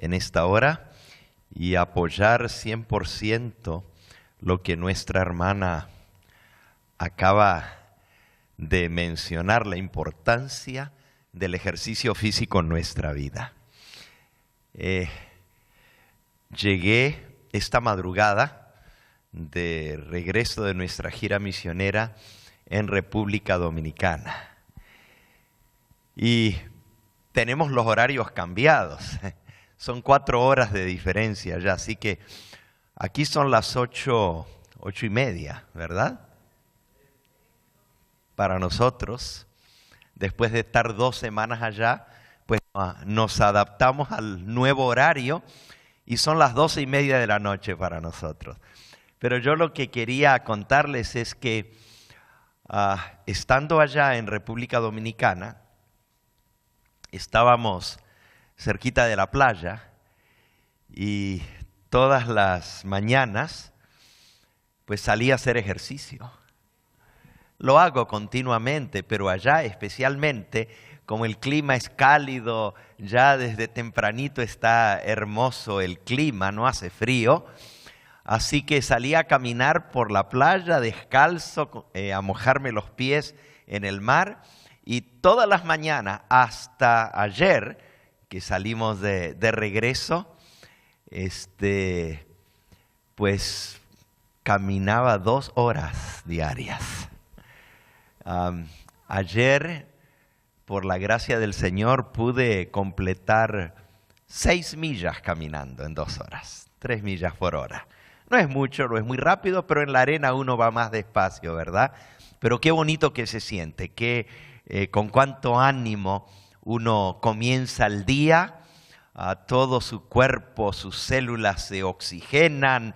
en esta hora y apoyar 100% lo que nuestra hermana acaba de mencionar, la importancia del ejercicio físico en nuestra vida. Llegué esta madrugada de regreso de nuestra gira misionera en República Dominicana. Y tenemos los horarios cambiados. Son 4 horas de diferencia ya, así que aquí son las 8:30, ¿verdad? Para nosotros, después de estar 2 semanas allá, pues nos adaptamos al nuevo horario y son las 12:30 de la noche para nosotros. Pero yo lo que quería contarles es que estando allá en República Dominicana, estábamos cerquita de la playa y todas las mañanas pues salí a hacer ejercicio. Lo hago continuamente, pero allá especialmente, como el clima es cálido, ya desde tempranito está hermoso el clima, no hace frío. Así que salí a caminar por la playa descalzo, a mojarme los pies en el mar. Y todas las mañanas, hasta ayer, que salimos de regreso, pues caminaba 2 horas diarias. Ayer, por la gracia del Señor, pude completar 6 millas caminando en 2 horas, 3 millas por hora. No es mucho, no es muy rápido, pero en la arena uno va más despacio, ¿verdad? Pero qué bonito que se siente, con cuánto ánimo uno comienza el día, todo su cuerpo, sus células se oxigenan,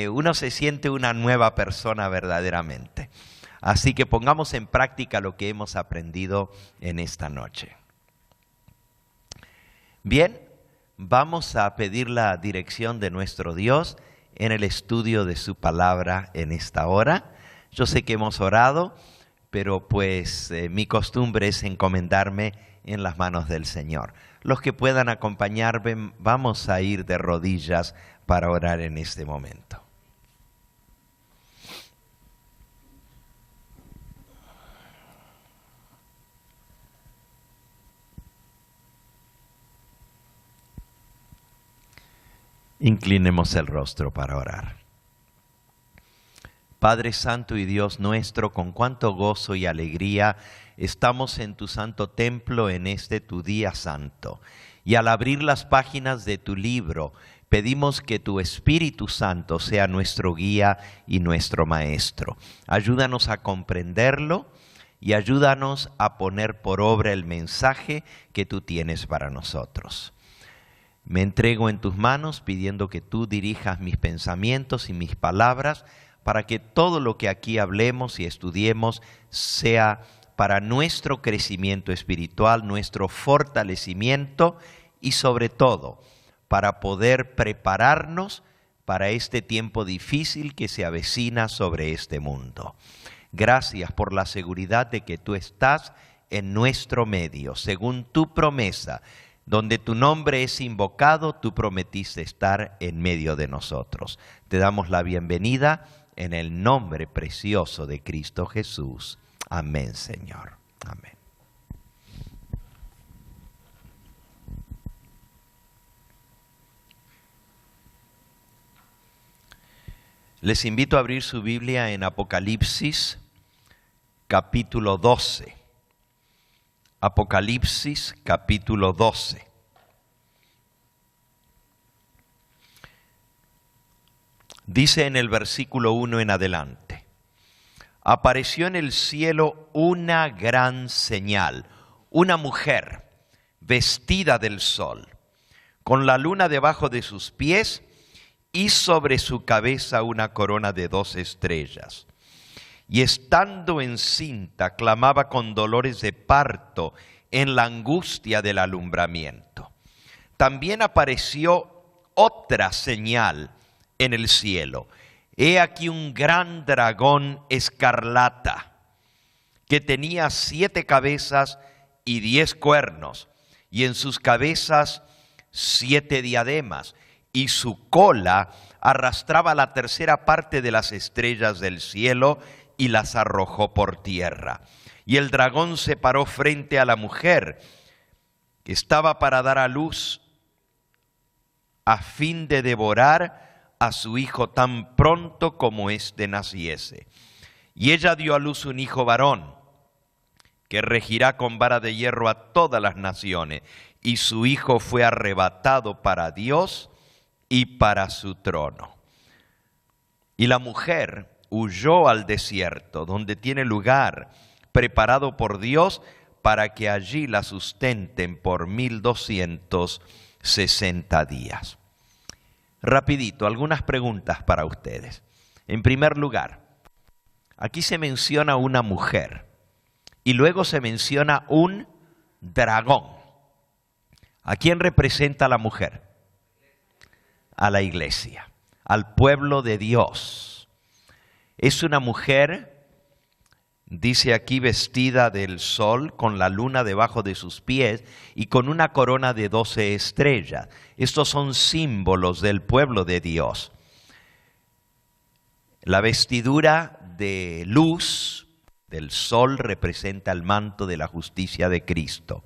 uno se siente una nueva persona verdaderamente. Así que pongamos en práctica lo que hemos aprendido en esta noche. Bien, vamos a pedir la dirección de nuestro Dios en el estudio de su palabra en esta hora. Yo sé que hemos orado, pero pues mi costumbre es encomendarme en las manos del Señor. Los que puedan acompañarme, vamos a ir de rodillas para orar en este momento. Inclinemos el rostro para orar. Padre Santo y Dios nuestro, con cuánto gozo y alegría estamos en tu santo templo en este tu día santo. Y al abrir las páginas de tu libro, pedimos que tu Espíritu Santo sea nuestro guía y nuestro maestro. Ayúdanos a comprenderlo y ayúdanos a poner por obra el mensaje que tú tienes para nosotros. Me entrego en tus manos pidiendo que tú dirijas mis pensamientos y mis palabras para que todo lo que aquí hablemos y estudiemos sea para nuestro crecimiento espiritual, nuestro fortalecimiento y sobre todo para poder prepararnos para este tiempo difícil que se avecina sobre este mundo. Gracias por la seguridad de que tú estás en nuestro medio, según tu promesa. Donde tu nombre es invocado, tú prometiste estar en medio de nosotros. Te damos la bienvenida en el nombre precioso de Cristo Jesús. Amén, Señor. Amén. Les invito a abrir su Biblia en Apocalipsis, capítulo 12. Apocalipsis capítulo 12. Dice en el versículo 1 en adelante: apareció en el cielo una gran señal, una mujer vestida del sol, con la luna debajo de sus pies y sobre su cabeza una corona de 2 estrellas. Y estando encinta, clamaba con dolores de parto en la angustia del alumbramiento. También apareció otra señal en el cielo. He aquí un gran dragón escarlata, que tenía 7 cabezas y 10 cuernos, y en sus cabezas 7 diademas, y su cola arrastraba la tercera parte de las estrellas del cielo y las arrojó por tierra. Y el dragón se paró frente a la mujer que estaba para dar a luz, a fin de devorar a su hijo tan pronto como éste naciese. Y ella dio a luz un hijo varón, que regirá con vara de hierro a todas las naciones, y su hijo fue arrebatado para Dios y para su trono. Y la mujer huyó al desierto, donde tiene lugar preparado por Dios para que allí la sustenten por 1260 días. Rapidito, algunas preguntas para ustedes. En primer lugar, aquí se menciona una mujer y luego se menciona un dragón. ¿A quién representa la mujer? A la iglesia, al pueblo de Dios. Es una mujer, dice aquí, vestida del sol, con la luna debajo de sus pies y con una corona de 12 estrellas. Estos son símbolos del pueblo de Dios. La vestidura de luz del sol representa el manto de la justicia de Cristo.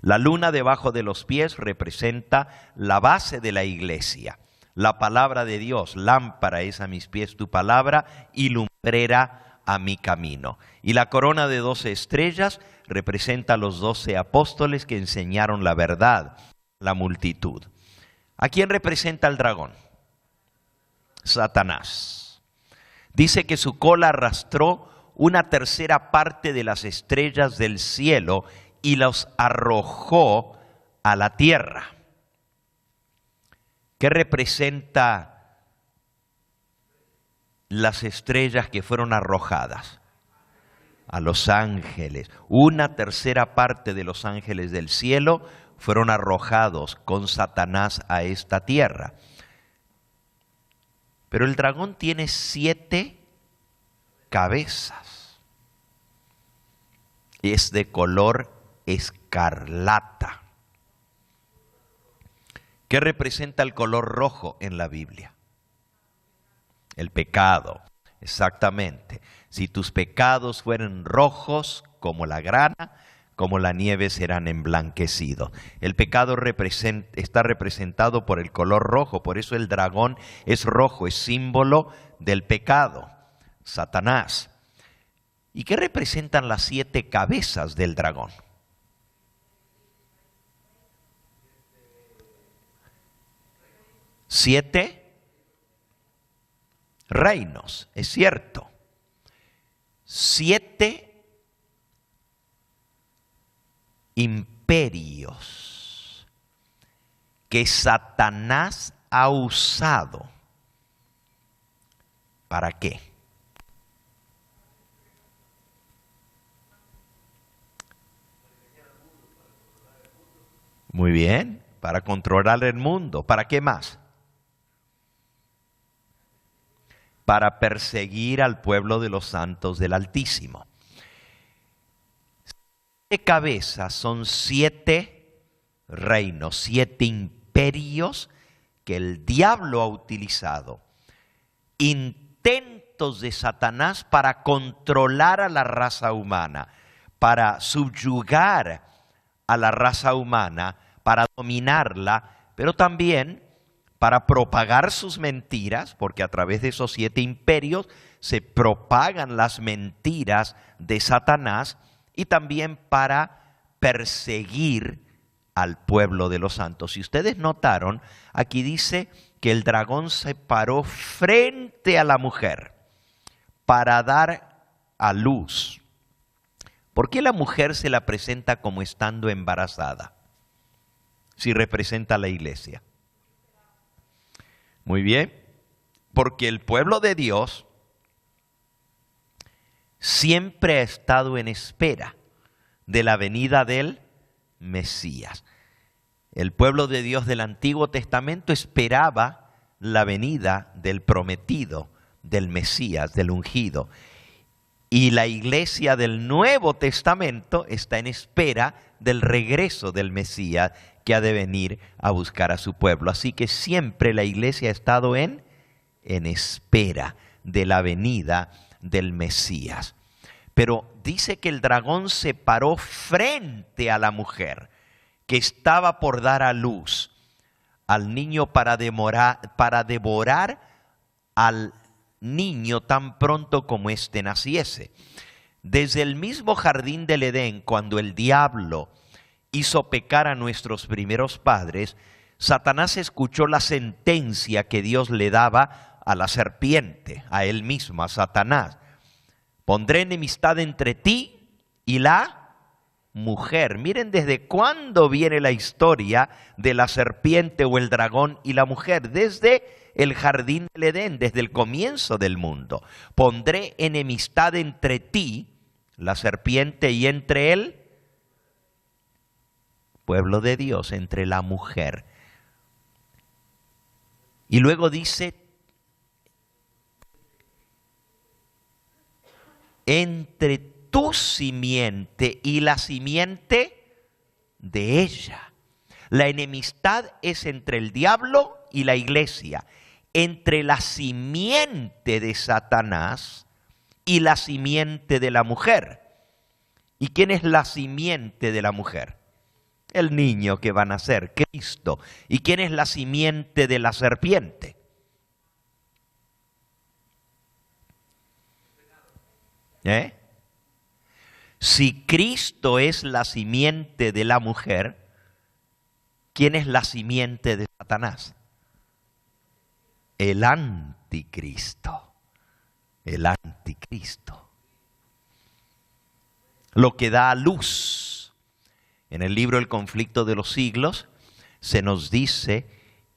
La luna debajo de los pies representa la base de la iglesia. La palabra de Dios, lámpara es a mis pies tu palabra y lumbrera a mi camino. Y la corona de 12 estrellas representa a los 12 apóstoles que enseñaron la verdad, la multitud. ¿A quién representa el dragón? Satanás. Dice que su cola arrastró una tercera parte de las estrellas del cielo y los arrojó a la tierra. ¿Qué representa las estrellas que fueron arrojadas? A los ángeles. Una tercera parte de los ángeles del cielo fueron arrojados con Satanás a esta tierra. Pero el dragón tiene 7 cabezas. Es de color escarlata. ¿Qué representa el color rojo en la Biblia? El pecado, exactamente. Si tus pecados fueran rojos como la grana, como la nieve serán emblanquecidos. El pecado está representado por el color rojo, por eso el dragón es rojo, es símbolo del pecado, Satanás. ¿Y qué representan las 7 cabezas del dragón? Siete reinos, es cierto. 7 imperios que Satanás ha usado. ¿Para qué? Muy bien, para controlar el mundo. ¿Para qué más? Para perseguir al pueblo de los santos del Altísimo. 7 cabezas son 7 reinos, 7 imperios que el diablo ha utilizado. Intentos de Satanás para controlar a la raza humana, para subyugar a la raza humana, para dominarla, pero también para propagar sus mentiras, porque a través de esos 7 imperios se propagan las mentiras de Satanás, y también para perseguir al pueblo de los santos. Si ustedes notaron, aquí dice que el dragón se paró frente a la mujer para dar a luz. ¿Por qué la mujer se la presenta como estando embarazada? Si representa a la iglesia. Muy bien, porque el pueblo de Dios siempre ha estado en espera de la venida del Mesías. El pueblo de Dios del Antiguo Testamento esperaba la venida del prometido, del Mesías, del ungido. Y la iglesia del Nuevo Testamento está en espera del regreso del Mesías que ha de venir a buscar a su pueblo. Así que siempre la iglesia ha estado en espera de la venida del Mesías. Pero dice que el dragón se paró frente a la mujer que estaba por dar a luz al niño para devorar al niño tan pronto como éste naciese. Desde el mismo jardín del Edén, cuando el diablo hizo pecar a nuestros primeros padres, Satanás escuchó la sentencia que Dios le daba a la serpiente, a él mismo, a Satanás. Pondré enemistad entre ti y la mujer. Miren desde cuándo viene la historia de la serpiente o el dragón y la mujer. Desde el jardín del Edén, desde el comienzo del mundo. Pondré enemistad entre ti, la serpiente, y entre él, pueblo de Dios, entre la mujer. Y luego dice, entre tu simiente y la simiente de ella. La enemistad es entre el diablo y la iglesia, entre la simiente de Satanás y la simiente de la mujer. ¿Y quién es la simiente de la mujer? El niño que va a nacer, Cristo. ¿Y quién es la simiente de la serpiente? Si Cristo es la simiente de la mujer, ¿quién es la simiente de Satanás? El anticristo. El anticristo. Lo que da a luz. En el libro El conflicto de los siglos se nos dice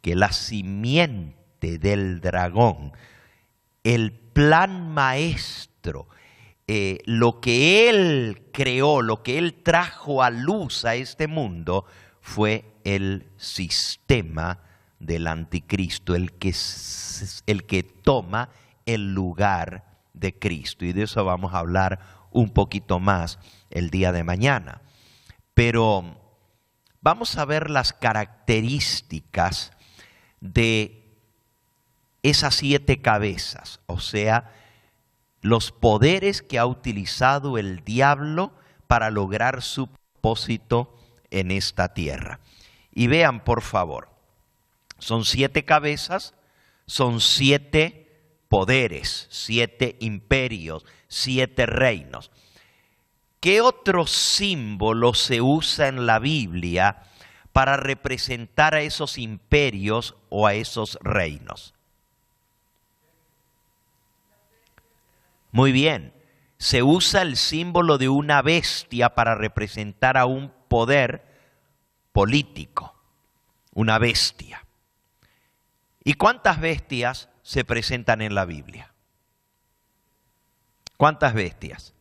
que la simiente del dragón, el plan maestro, lo que él creó, lo que él trajo a luz a este mundo, fue el sistema del anticristo, el que toma el lugar de Cristo. Y de eso vamos a hablar un poquito más el día de mañana. Pero vamos a ver las características de esas 7 cabezas, o sea, los poderes que ha utilizado el diablo para lograr su propósito en esta tierra. Y vean, por favor, son 7 cabezas, son 7 poderes, 7 imperios, 7 reinos. ¿Qué otro símbolo se usa en la Biblia para representar a esos imperios o a esos reinos? Muy bien, se usa el símbolo de una bestia para representar a un poder político, una bestia. ¿Y cuántas bestias se presentan en la Biblia? ¿Cuántas bestias?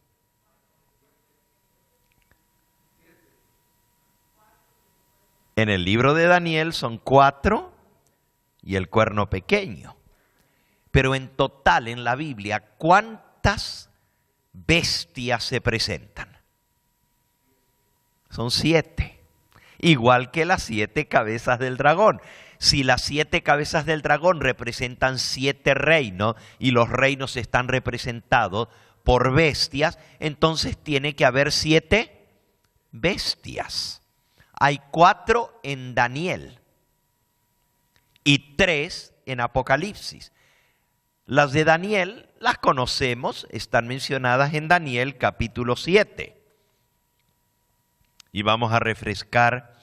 En el libro de Daniel son 4 y el cuerno pequeño. Pero en total en la Biblia, ¿cuántas bestias se presentan? Son 7. Igual que las 7 cabezas del dragón. Si las 7 cabezas del dragón representan 7 reinos y los reinos están representados por bestias, entonces tiene que haber 7 bestias. Hay 4 en Daniel y 3 en Apocalipsis. Las de Daniel las conocemos, están mencionadas en Daniel capítulo 7. Y vamos a refrescar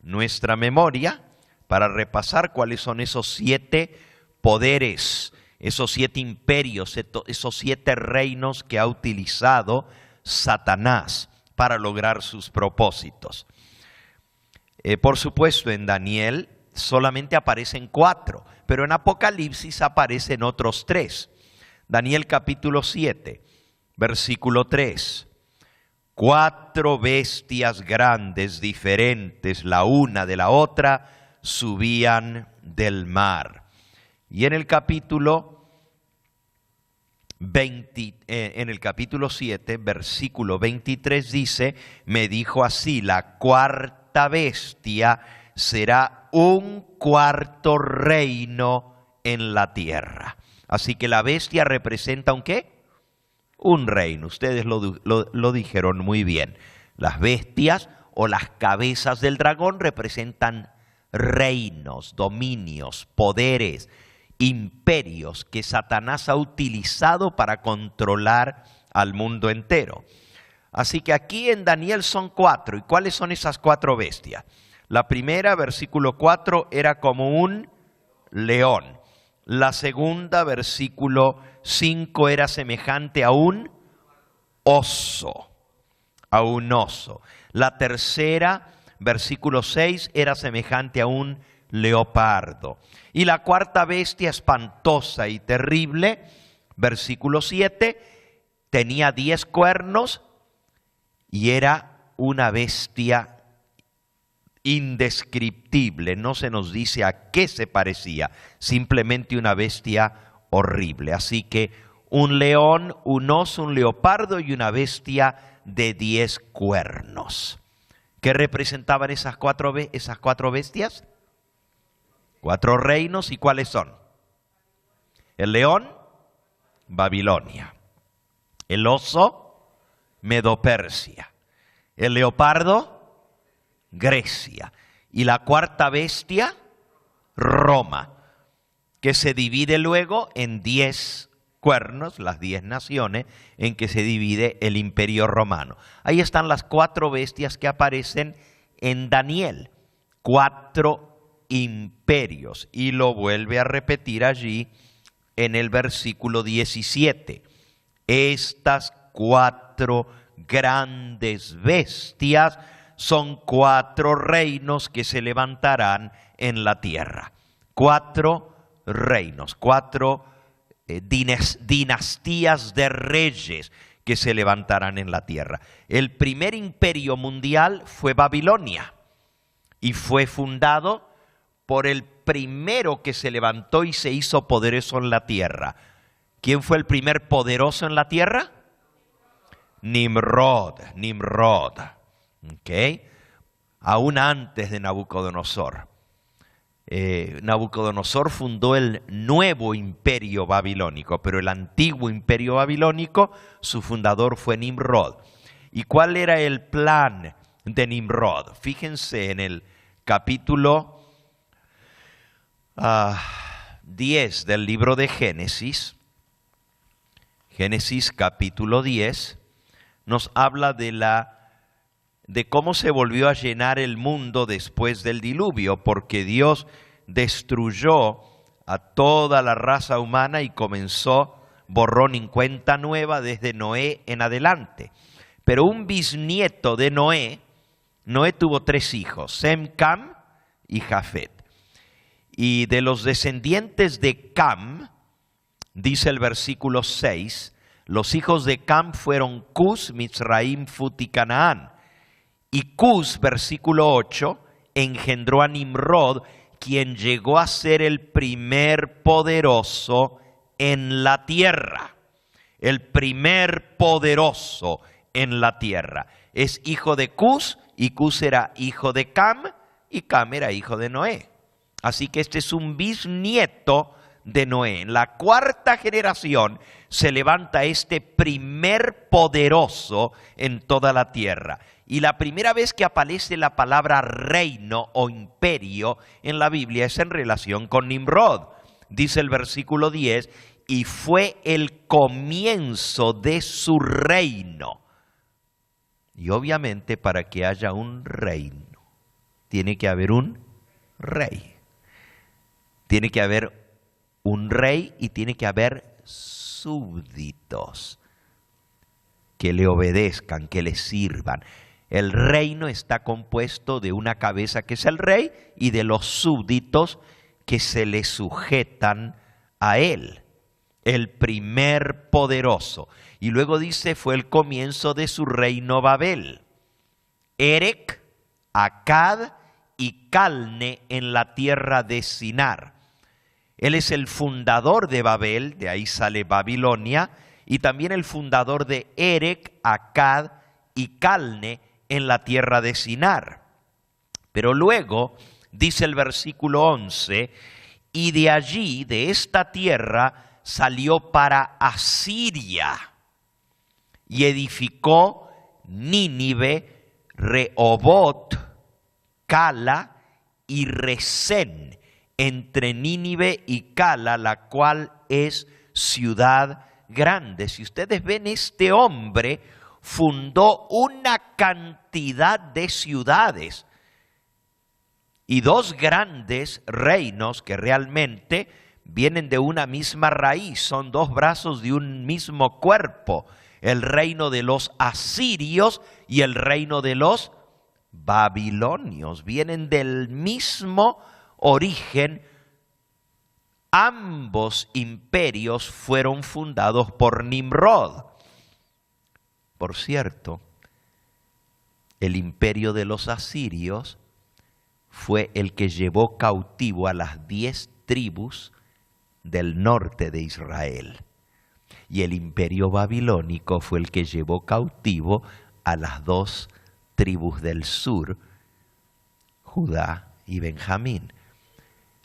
nuestra memoria para repasar cuáles son esos 7 poderes, esos 7 imperios, esos 7 reinos que ha utilizado Satanás para lograr sus propósitos. Por supuesto, en Daniel solamente aparecen 4, pero en Apocalipsis aparecen otros 3. Daniel capítulo 7, versículo 3. 4 bestias grandes, diferentes la una de la otra, subían del mar. Y en el capítulo en el capítulo 7, versículo 23 dice, me dijo así, la cuarta bestia será un cuarto reino en la tierra. Así que la bestia representa ¿un qué? Un reino. Ustedes lo dijeron muy bien. Las bestias o las cabezas del dragón representan reinos, dominios, poderes, imperios que Satanás ha utilizado para controlar al mundo entero. Así que aquí en Daniel son 4. ¿Y cuáles son esas 4 bestias? La primera, versículo 4, era como un león. La segunda, versículo 5, era semejante a un oso. A un oso. La tercera, versículo 6, era semejante a un leopardo. Y la cuarta bestia, espantosa y terrible, versículo 7, tenía 10 cuernos y era una bestia indescriptible. No se nos dice a qué se parecía, simplemente una bestia horrible. Así que un león, un oso, un leopardo y una bestia de 10 cuernos. ¿Qué representaban esas cuatro bestias? 4 reinos. ¿Y cuáles son? El león, Babilonia. El oso, Medo-Persia. El leopardo, Grecia. Y la cuarta bestia, Roma, que se divide luego en 10 cuernos, las 10 naciones, en que se divide el imperio romano. Ahí están las 4 bestias que aparecen en Daniel. 4 imperios. Y lo vuelve a repetir allí en el versículo 17. Estas 4 grandes bestias son 4 reinos que se levantarán en la tierra. 4 reinos, 4 dinastías de reyes que se levantarán en la tierra. El primer imperio mundial fue Babilonia y fue fundado por el primero que se levantó y se hizo poderoso en la tierra. ¿Quién fue el primer poderoso en la tierra? Nimrod. ¿Okay? Aún antes de Nabucodonosor. Nabucodonosor fundó el nuevo imperio babilónico, pero el antiguo imperio babilónico, su fundador fue Nimrod. ¿Y cuál era el plan de Nimrod? Fíjense en el capítulo 10 del libro de Génesis. Génesis capítulo 10 nos habla de cómo se volvió a llenar el mundo después del diluvio, porque Dios destruyó a toda la raza humana y comenzó borrón y cuenta nueva desde Noé en adelante. Pero un bisnieto de Noé tuvo 3 hijos, Sem, Cam y Jafet. Y de los descendientes de Cam, dice el versículo 6, los hijos de Cam fueron Cus, Mizraim, Fut y Canaán. Y Cus, versículo 8, engendró a Nimrod, quien llegó a ser el primer poderoso en la tierra. El primer poderoso en la tierra. Es hijo de Cus, y Cus era hijo de Cam, y Cam era hijo de Noé. Así que este es un bisnieto de Noé. En la 4ª generación se levanta este primer poderoso en toda la tierra. Y la primera vez que aparece la palabra reino o imperio en la Biblia es en relación con Nimrod. Dice el versículo 10, y fue el comienzo de su reino. Y obviamente para que haya un reino, tiene que haber un rey. Tiene que haber un rey y tiene que haber súbditos que le obedezcan, que le sirvan. El reino está compuesto de una cabeza que es el rey y de los súbditos que se le sujetan a él. El primer poderoso. Y luego dice, fue el comienzo de su reino Babel. Erec, Akkad y Calne en la tierra de Sinar. Él es el fundador de Babel, de ahí sale Babilonia, y también el fundador de Erec, Accad y Calne en la tierra de Sinar. Pero luego, dice el versículo 11, y de allí, de esta tierra, salió para Asiria y edificó Nínive, Rehobot, Cala y Resén, entre Nínive y Cala, la cual es ciudad grande. Si ustedes ven, este hombre fundó una cantidad de ciudades y dos grandes reinos que realmente vienen de una misma raíz, son dos brazos de un mismo cuerpo, el reino de los asirios y el reino de los babilonios, vienen del mismo origen. Ambos imperios fueron fundados por Nimrod. Por cierto, el imperio de los asirios fue el que llevó cautivo a las 10 tribus del norte de Israel. Y el imperio babilónico fue el que llevó cautivo a las 2 tribus del sur, Judá y Benjamín.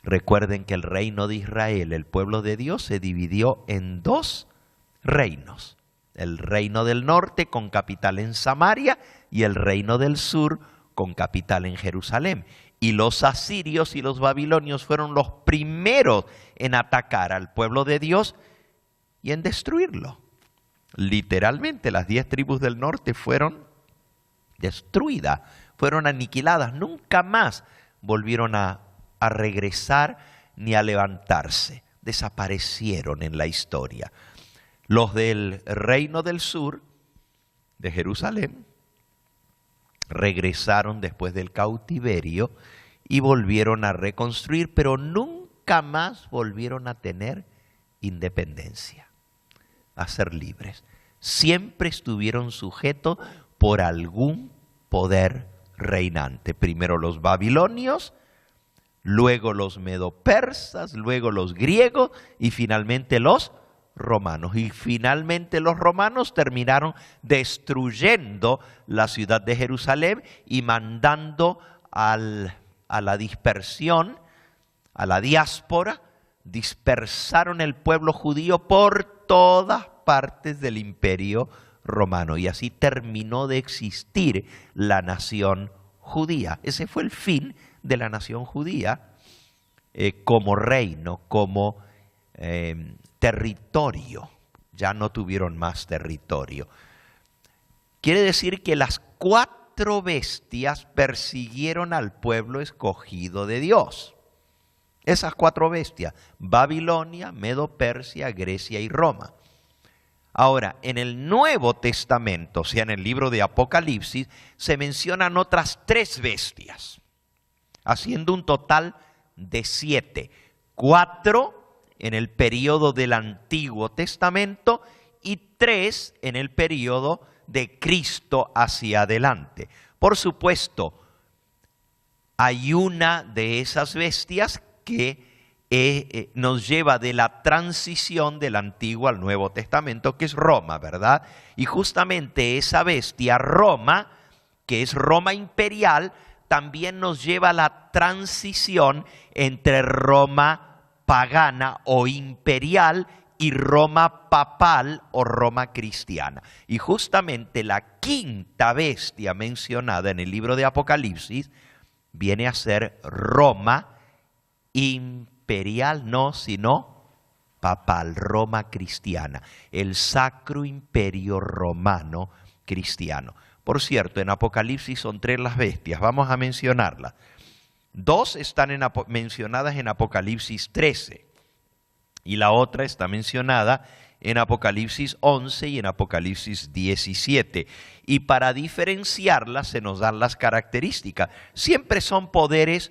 Recuerden que el reino de Israel, el pueblo de Dios, se dividió en 2 reinos. El reino del norte con capital en Samaria y el reino del sur con capital en Jerusalén. Y los asirios y los babilonios fueron los primeros en atacar al pueblo de Dios y en destruirlo. Literalmente las 10 tribus del norte fueron destruidas, fueron aniquiladas, nunca más volvieron a regresar ni a levantarse, desaparecieron en la historia. Los del reino del sur, de Jerusalén, regresaron después del cautiverio y volvieron a reconstruir, pero nunca más volvieron a tener independencia, a ser libres. Siempre estuvieron sujetos por algún poder reinante. Primero los babilonios, luego los medo-persas, luego los griegos y finalmente los romanos. Y finalmente los romanos terminaron destruyendo la ciudad de Jerusalén y mandando a la dispersión, a la diáspora, dispersaron el pueblo judío por todas partes del imperio romano. Y así terminó de existir la nación judía. Ese fue el fin de la nación judía como reino, como territorio. Ya no tuvieron más territorio. Quiere decir que las 4 bestias persiguieron al pueblo escogido de Dios. Esas 4 bestias: Babilonia, Medo-Persia, Grecia y Roma. Ahora, en el Nuevo Testamento, o sea, en el libro de Apocalipsis, se mencionan otras 3 bestias, haciendo un total de 7. 4 en el periodo del Antiguo Testamento y 3 en el periodo de Cristo hacia adelante. Por supuesto, hay una de esas bestias que nos lleva de la transición del Antiguo al Nuevo Testamento, que es Roma, ¿verdad? Y justamente esa bestia, Roma, que es Roma imperial, también nos lleva a la transición entre Roma pagana o imperial y Roma papal o Roma cristiana. Y justamente la 5ª bestia mencionada en el libro de Apocalipsis viene a ser Roma imperial, no, sino papal, Roma cristiana, el Sacro Imperio Romano cristiano. Por cierto, en Apocalipsis son 3 las bestias, vamos a mencionarlas. 2 están mencionadas en Apocalipsis 13 y la otra está mencionada en Apocalipsis 11 y en Apocalipsis 17. Y para diferenciarlas se nos dan las características. Siempre son poderes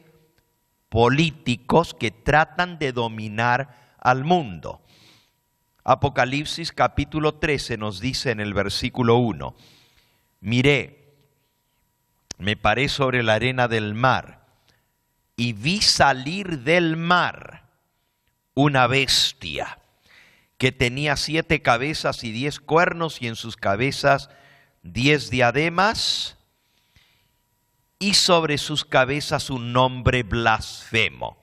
políticos que tratan de dominar al mundo. Apocalipsis capítulo 13 nos dice en el versículo 1, miré, me paré sobre la arena del mar y vi salir del mar una bestia que tenía 7 cabezas y 10 cuernos, y en sus cabezas 10 diademas, y sobre sus cabezas un nombre blasfemo.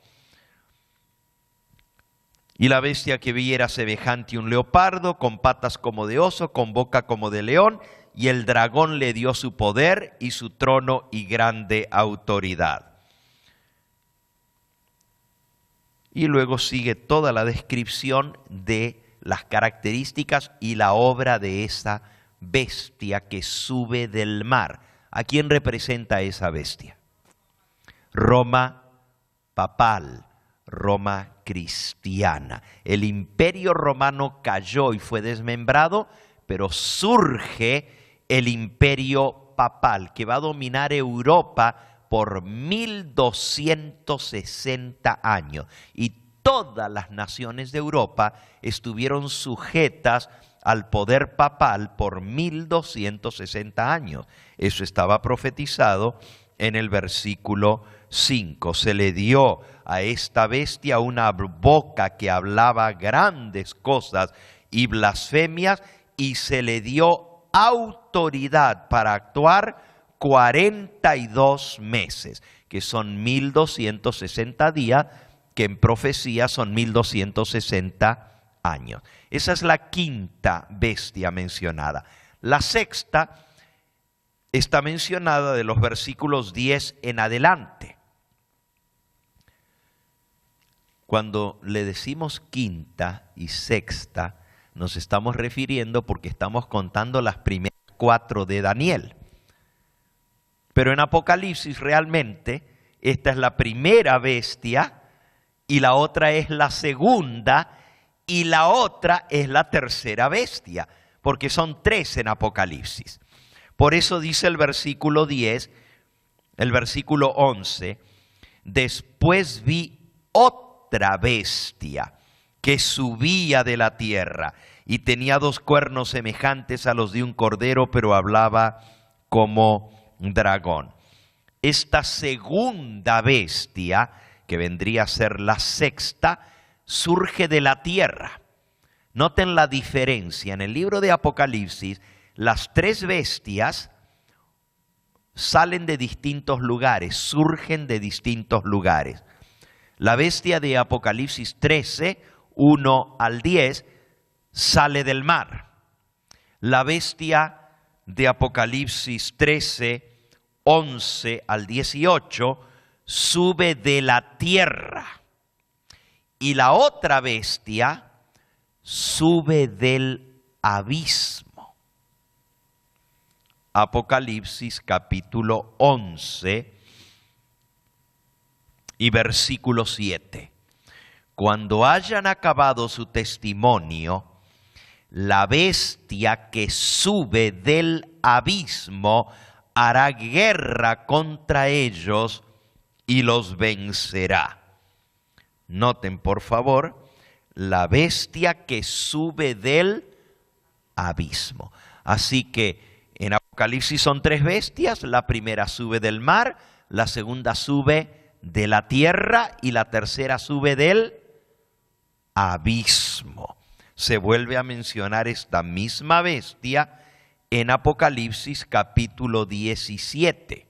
Y la bestia que vi era semejante a un leopardo, con patas como de oso, con boca como de león, y el dragón le dio su poder y su trono y grande autoridad. Y luego sigue toda la descripción de las características y la obra de esa bestia que sube del mar. ¿A quién representa esa bestia? Roma papal, Roma cristiana. El imperio romano cayó y fue desmembrado, pero surge el imperio papal que va a dominar Europa por 1260 años. Y todas las naciones de Europa estuvieron sujetas al poder papal por 1260 años. Eso estaba profetizado en el versículo 5. Se le dio a esta bestia una boca que hablaba grandes cosas y blasfemias, y se le dio autoridad para actuar 42 meses, que son 1260 días, que en profecía son 1260 años. Esa es la quinta bestia mencionada. La sexta está mencionada de los versículos 10 en adelante. Cuando le decimos quinta y sexta, nos estamos refiriendo porque estamos contando las primeras 4 de Daniel. Pero en Apocalipsis realmente esta es la primera bestia y la otra es la segunda y la otra es la tercera bestia, porque son 3 en Apocalipsis. Por eso dice el versículo 10, el versículo 11, después vi otra bestia que subía de la tierra y tenía 2 cuernos semejantes a los de un cordero, pero hablaba como dragón. Esta segunda bestia, que vendría a ser la sexta, surge de la tierra. Noten la diferencia. En el libro de Apocalipsis, las 3 bestias salen de distintos lugares, surgen de distintos lugares. La bestia de Apocalipsis 13, 1 al 10, sale del mar. La bestia de Apocalipsis 13, 11 al 18, sube de la tierra. Y la otra bestia sube del abismo. Apocalipsis capítulo 11 y versículo 7. Cuando hayan acabado su testimonio, la bestia que sube del abismo hará guerra contra ellos y los vencerá. Noten, por favor, la bestia que sube del abismo. Así que en Apocalipsis son 3 bestias. La primera sube del mar, la segunda sube de la tierra y la tercera sube del abismo. Se vuelve a mencionar esta misma bestia en Apocalipsis capítulo 17.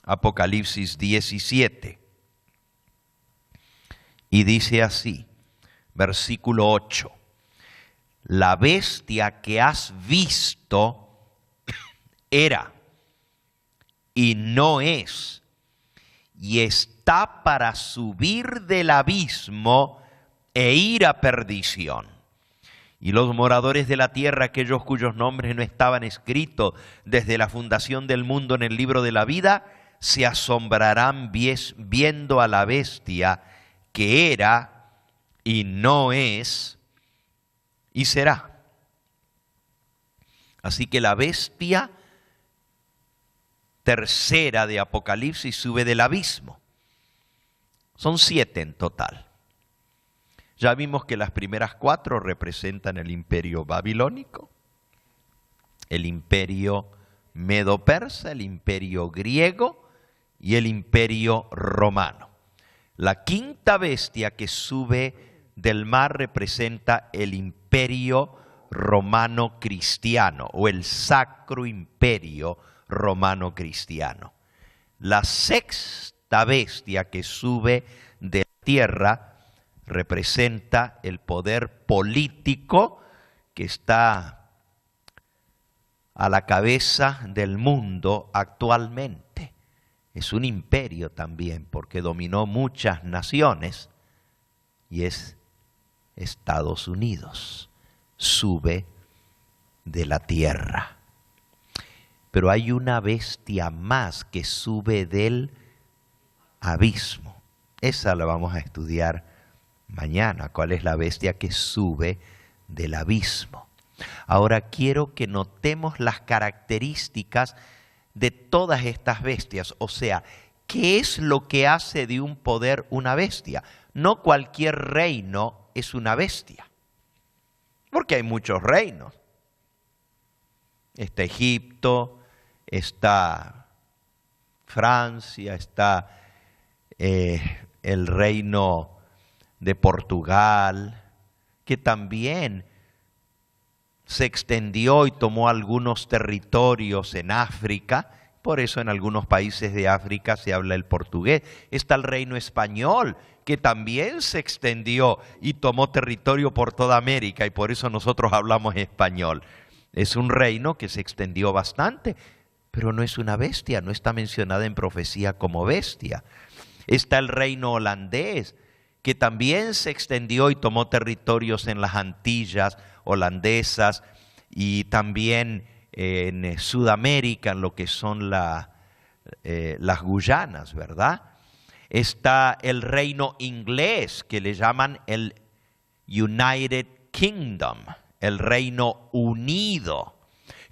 Apocalipsis 17. Y dice así, versículo 8. La bestia que has visto era y no es, y está para subir del abismo e ir a perdición. Y los moradores de la tierra, aquellos cuyos nombres no estaban escritos desde la fundación del mundo en el libro de la vida, se asombrarán viendo a la bestia que era y no es y será. Así que la bestia tercera de Apocalipsis sube del abismo. Son 7 en total. Ya vimos que las primeras 4 representan el imperio babilónico, el imperio medo-persa, el imperio griego y el imperio romano. La quinta bestia que sube del mar representa el imperio romano cristiano o el Sacro Imperio Romano Cristiano. La sexta bestia que sube de la tierra representa el poder político que está a la cabeza del mundo actualmente. Es un imperio también porque dominó muchas naciones y es Estados Unidos. Sube de la tierra. Pero hay una bestia más que sube del abismo. Esa la vamos a estudiar mañana. ¿Cuál es la bestia que sube del abismo? Ahora quiero que notemos las características de todas estas bestias. O sea, ¿qué es lo que hace de un poder una bestia? No cualquier reino es una bestia. Porque hay muchos reinos. Está Egipto, está Francia, está el reino de Portugal, que también se extendió y tomó algunos territorios en África. Por eso en algunos países de África se habla el portugués. Está el reino español, que también se extendió y tomó territorio por toda América, y por eso nosotros hablamos español. Es un reino que se extendió bastante, pero no es una bestia, no está mencionada en profecía como bestia. Está el reino holandés, que también se extendió y tomó territorios en las Antillas holandesas y también en Sudamérica, en lo que son las Guyanas, ¿verdad? Está el reino inglés, que le llaman el United Kingdom, el Reino Unido,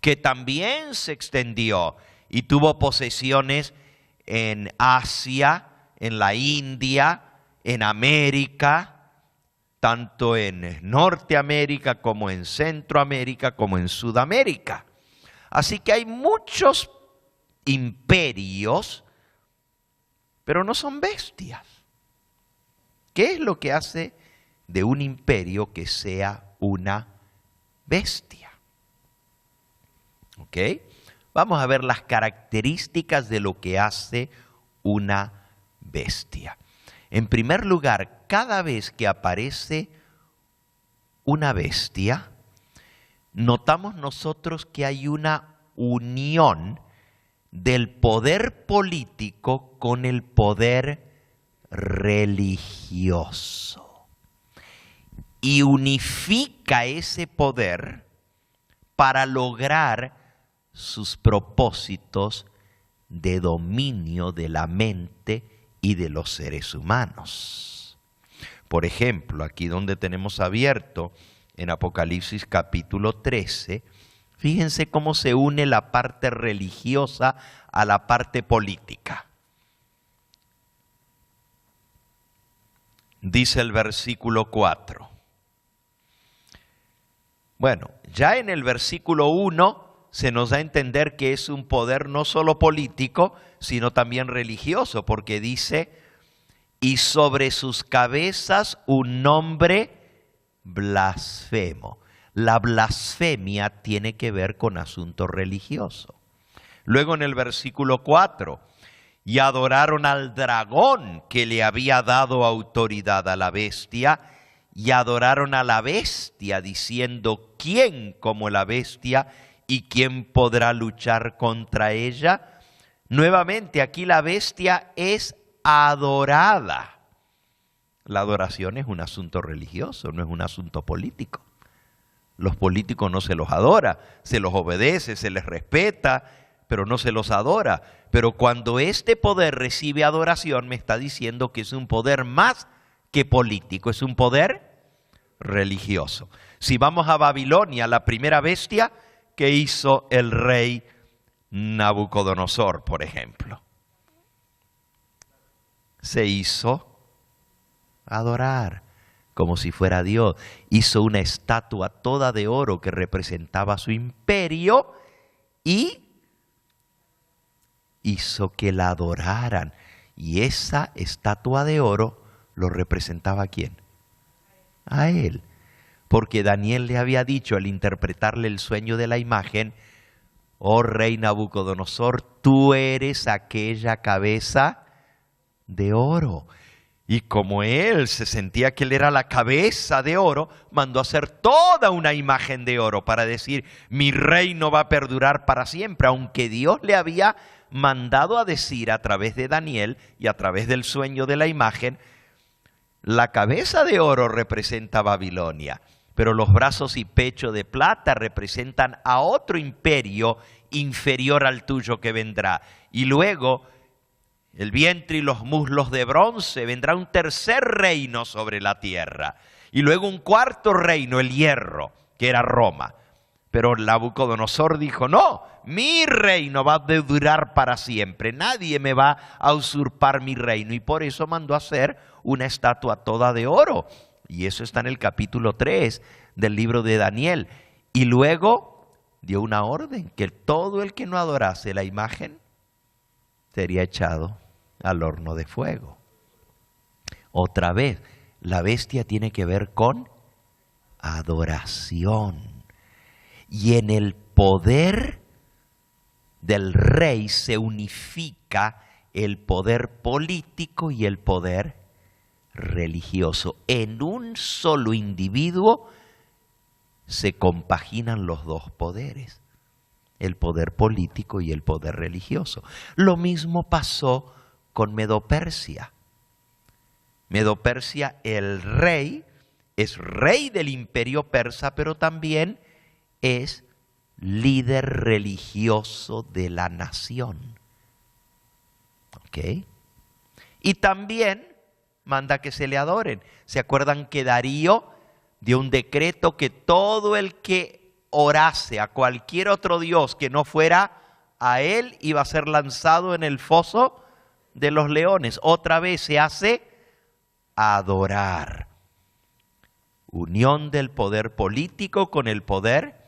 que también se extendió y tuvo posesiones en Asia, en la India, en América, tanto en Norteamérica como en Centroamérica como en Sudamérica. Así que hay muchos imperios, pero no son bestias. ¿Qué es lo que hace de un imperio que sea una bestia? ¿Ok? Vamos a ver las características de lo que hace una bestia. En primer lugar, cada vez que aparece una bestia, notamos nosotros que hay una unión del poder político con el poder religioso. Y unifica ese poder para lograr sus propósitos de dominio de la mente y de los seres humanos. Por ejemplo, aquí donde tenemos abierto en Apocalipsis capítulo 13, fíjense cómo se une la parte religiosa a la parte política. Dice el versículo 4. Bueno, ya en el versículo 1 se nos da a entender que es un poder no solo político, sino también religioso, porque dice, y sobre sus cabezas un nombre blasfemo. La blasfemia tiene que ver con asunto religioso. Luego en el versículo 4, y adoraron al dragón que le había dado autoridad a la bestia, y adoraron a la bestia diciendo, ¿quién como la bestia y quién podrá luchar contra ella? Nuevamente aquí la bestia es adorada. La adoración es un asunto religioso, no es un asunto político. Los políticos no se los adora, se los obedece, se les respeta, pero no se los adora. Pero cuando este poder recibe adoración, me está diciendo que es un poder más que político, es un poder religioso. Si vamos a Babilonia, la primera bestia que hizo el rey Nabucodonosor, por ejemplo, se hizo adorar como si fuera Dios. Hizo una estatua toda de oro que representaba su imperio y hizo que la adoraran. Y esa estatua de oro lo representaba ¿a quién? a él. Porque Daniel le había dicho al interpretarle el sueño de la imagen: oh rey Nabucodonosor, tú eres aquella cabeza de oro. Y como él se sentía que él era la cabeza de oro, mandó a hacer toda una imagen de oro para decir: mi reino va a perdurar para siempre, aunque Dios le había mandado a decir a través de Daniel y a través del sueño de la imagen: la cabeza de oro representa a Babilonia, pero los brazos y pecho de plata representan a otro imperio inferior al tuyo que vendrá. Y luego el vientre y los muslos de bronce, vendrá un tercer reino sobre la tierra. Y luego un cuarto reino, el hierro, que era Roma. Pero Nabucodonosor dijo: no, mi reino va a durar para siempre. Nadie me va a usurpar mi reino. Y por eso mandó a hacer una estatua toda de oro. Y eso está en el capítulo 3 del libro de Daniel. Y luego dio una orden que todo el que no adorase la imagen sería echado al horno de fuego. Otra vez, la bestia tiene que ver con adoración. Y en el poder del rey se unifica el poder político y el poder religioso. En un solo individuo se compaginan los dos poderes, el poder político y el poder religioso. Lo mismo pasó con Medo-Persia. Medo-Persia, el rey, es rey del imperio persa, pero también es líder religioso de la nación. ¿Ok? Y también manda que se le adoren. ¿Se acuerdan que Darío dio un decreto que todo el que orase a cualquier otro dios que no fuera a él iba a ser lanzado en el foso de los leones? Otra vez se hace adorar. Unión del poder político con el poder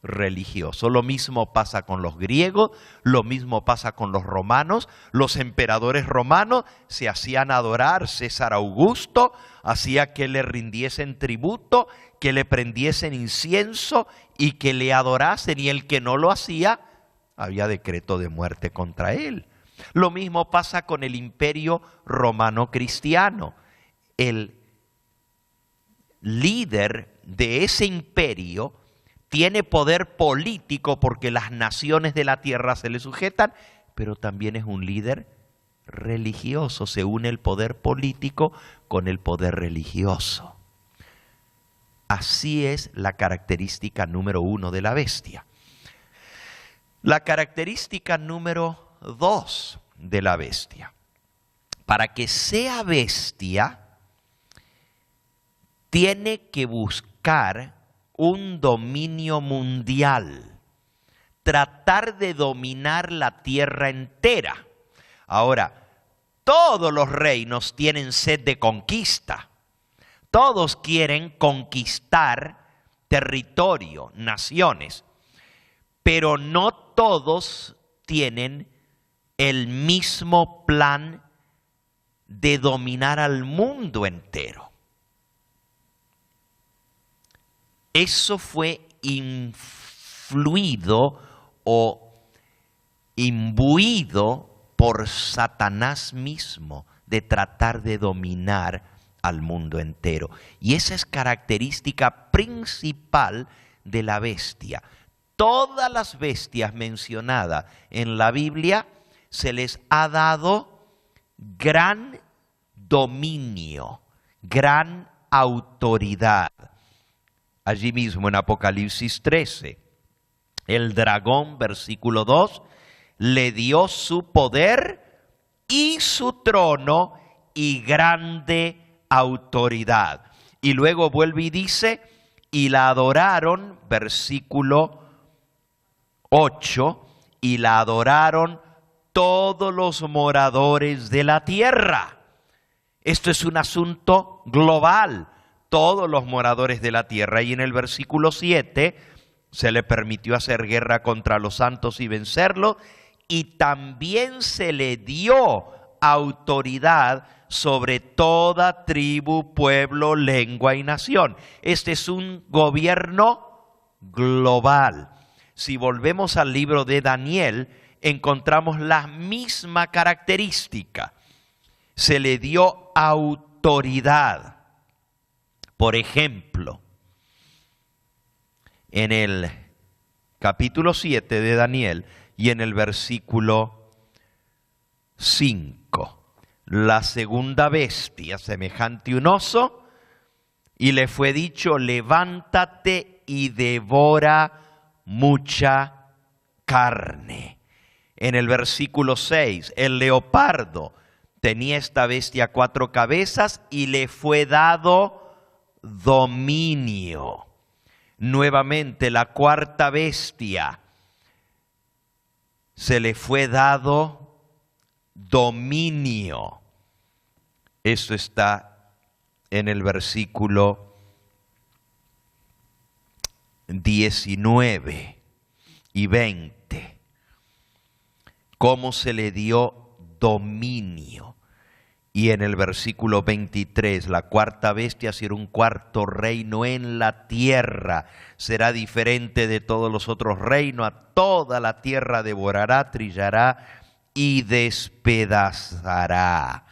religioso. Lo mismo pasa con los griegos, lo mismo pasa con los romanos. Los emperadores romanos se hacían adorar. César Augusto hacía que le rindiesen tributo, que le prendiesen incienso y que le adorasen, y el que no lo hacía, había decreto de muerte contra él. Lo mismo pasa con el imperio romano cristiano. El líder de ese imperio tiene poder político porque las naciones de la tierra se le sujetan, pero también es un líder religioso. Se une el poder político con el poder religioso. Así es la característica número 1 de la bestia. La característica número 2 de la bestia. Para que sea bestia, tiene que buscar un dominio mundial, tratar de dominar la tierra entera. Ahora, todos los reinos tienen sed de conquista. Todos quieren conquistar territorio, naciones, pero no todos tienen el mismo plan de dominar al mundo entero. Eso fue influido o imbuido por Satanás mismo, de tratar de dominar al mundo entero. Y esa es característica principal de la bestia. Todas las bestias mencionadas en la Biblia se les ha dado gran dominio, gran autoridad. Allí mismo en Apocalipsis 13, el dragón, versículo 2, le dio su poder y su trono y grande autoridad. Y luego vuelve y dice: y la adoraron, versículo 8, y la adoraron todos los moradores de la tierra. Esto es un asunto global, todos los moradores de la tierra. Y en el versículo 7, se le permitió hacer guerra contra los santos y vencerlos, y también se le dio autoridad sobre toda tribu, pueblo, lengua y nación. Este es un gobierno global. Si volvemos al libro de Daniel, encontramos la misma característica. Se le dio autoridad. Por ejemplo, en el capítulo 7 de Daniel y en el versículo 5. La segunda bestia, semejante a un oso, y le fue dicho, levántate y devora mucha carne. En el versículo 6, el leopardo tenía esta bestia 4 cabezas y le fue dado dominio. Nuevamente la cuarta bestia se le fue dado dominio. Eso está en el versículo 19 y 20. ¿Cómo se le dio dominio? Y en el versículo 23, la cuarta bestia será un cuarto reino en la tierra. Será diferente de todos los otros reinos. A toda la tierra devorará, trillará y despedazará.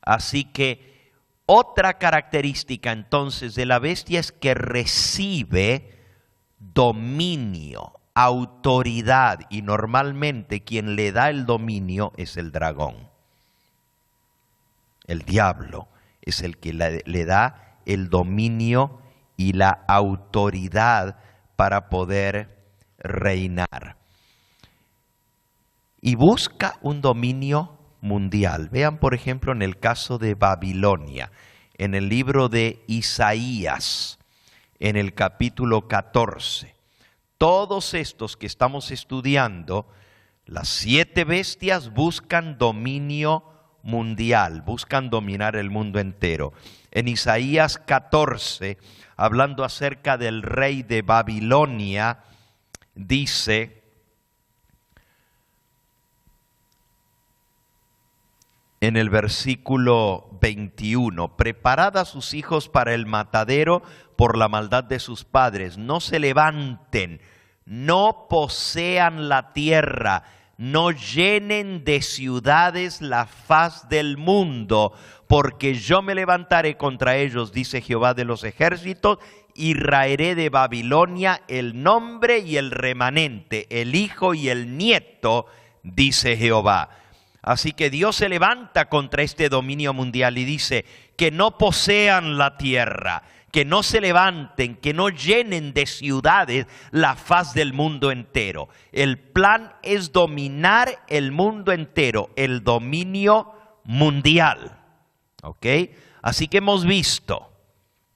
Así que otra característica entonces de la bestia es que recibe dominio, autoridad, y normalmente quien le da el dominio es el dragón. El diablo es el que le da el dominio y la autoridad para poder reinar. Y busca un dominio mundial. Vean, por ejemplo, en el caso de Babilonia, en el libro de Isaías, en el capítulo 14. Todos estos que estamos estudiando, las 7 bestias buscan dominio mundial, buscan dominar el mundo entero. En Isaías 14, hablando acerca del rey de Babilonia, dice: en el versículo 21, preparad a sus hijos para el matadero por la maldad de sus padres, no se levanten, no posean la tierra, no llenen de ciudades la faz del mundo, porque yo me levantaré contra ellos, dice Jehová de los ejércitos, y raeré de Babilonia el nombre y el remanente, el hijo y el nieto, dice Jehová. Así que Dios se levanta contra este dominio mundial y dice que no posean la tierra, que no se levanten, que no llenen de ciudades la faz del mundo entero. El plan es dominar el mundo entero, el dominio mundial. ¿Ok? Así que hemos visto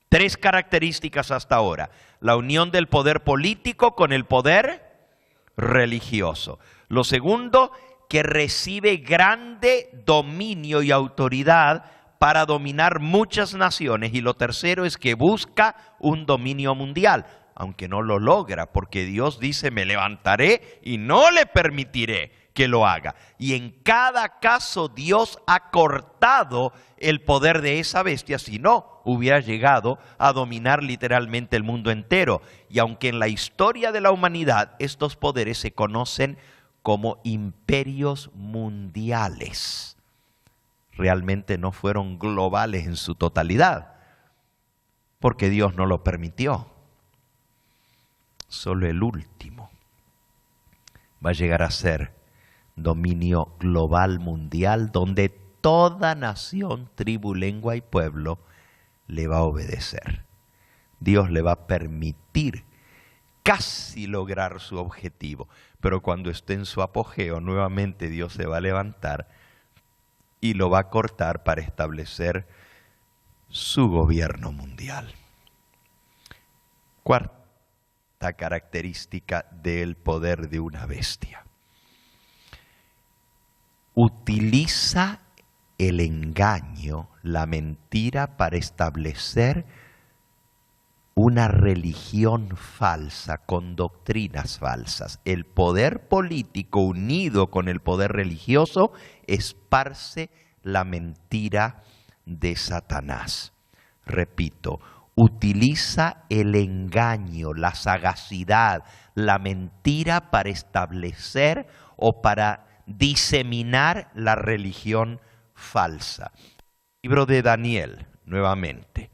3 características hasta ahora: la unión del poder político con el poder religioso. Lo segundo, que recibe grande dominio y autoridad para dominar muchas naciones. Y lo tercero es que busca un dominio mundial, aunque no lo logra, porque Dios dice: me levantaré y no le permitiré que lo haga. Y en cada caso Dios ha cortado el poder de esa bestia, si no hubiera llegado a dominar literalmente el mundo entero. Y aunque en la historia de la humanidad estos poderes se conocen como imperios mundiales, realmente no fueron globales en su totalidad, porque Dios no lo permitió. Solo el último va a llegar a ser dominio global mundial, donde toda nación, tribu, lengua y pueblo le va a obedecer. Dios le va a permitir casi lograr su objetivo, pero cuando esté en su apogeo, nuevamente Dios se va a levantar y lo va a cortar para establecer su gobierno mundial. Cuarta característica del poder de una bestia: utiliza el engaño, la mentira, para establecer una religión falsa con doctrinas falsas. El poder político unido con el poder religioso esparce la mentira de Satanás. Repito, utiliza el engaño, la sagacidad, la mentira para establecer o para diseminar la religión falsa. Libro de Daniel, nuevamente.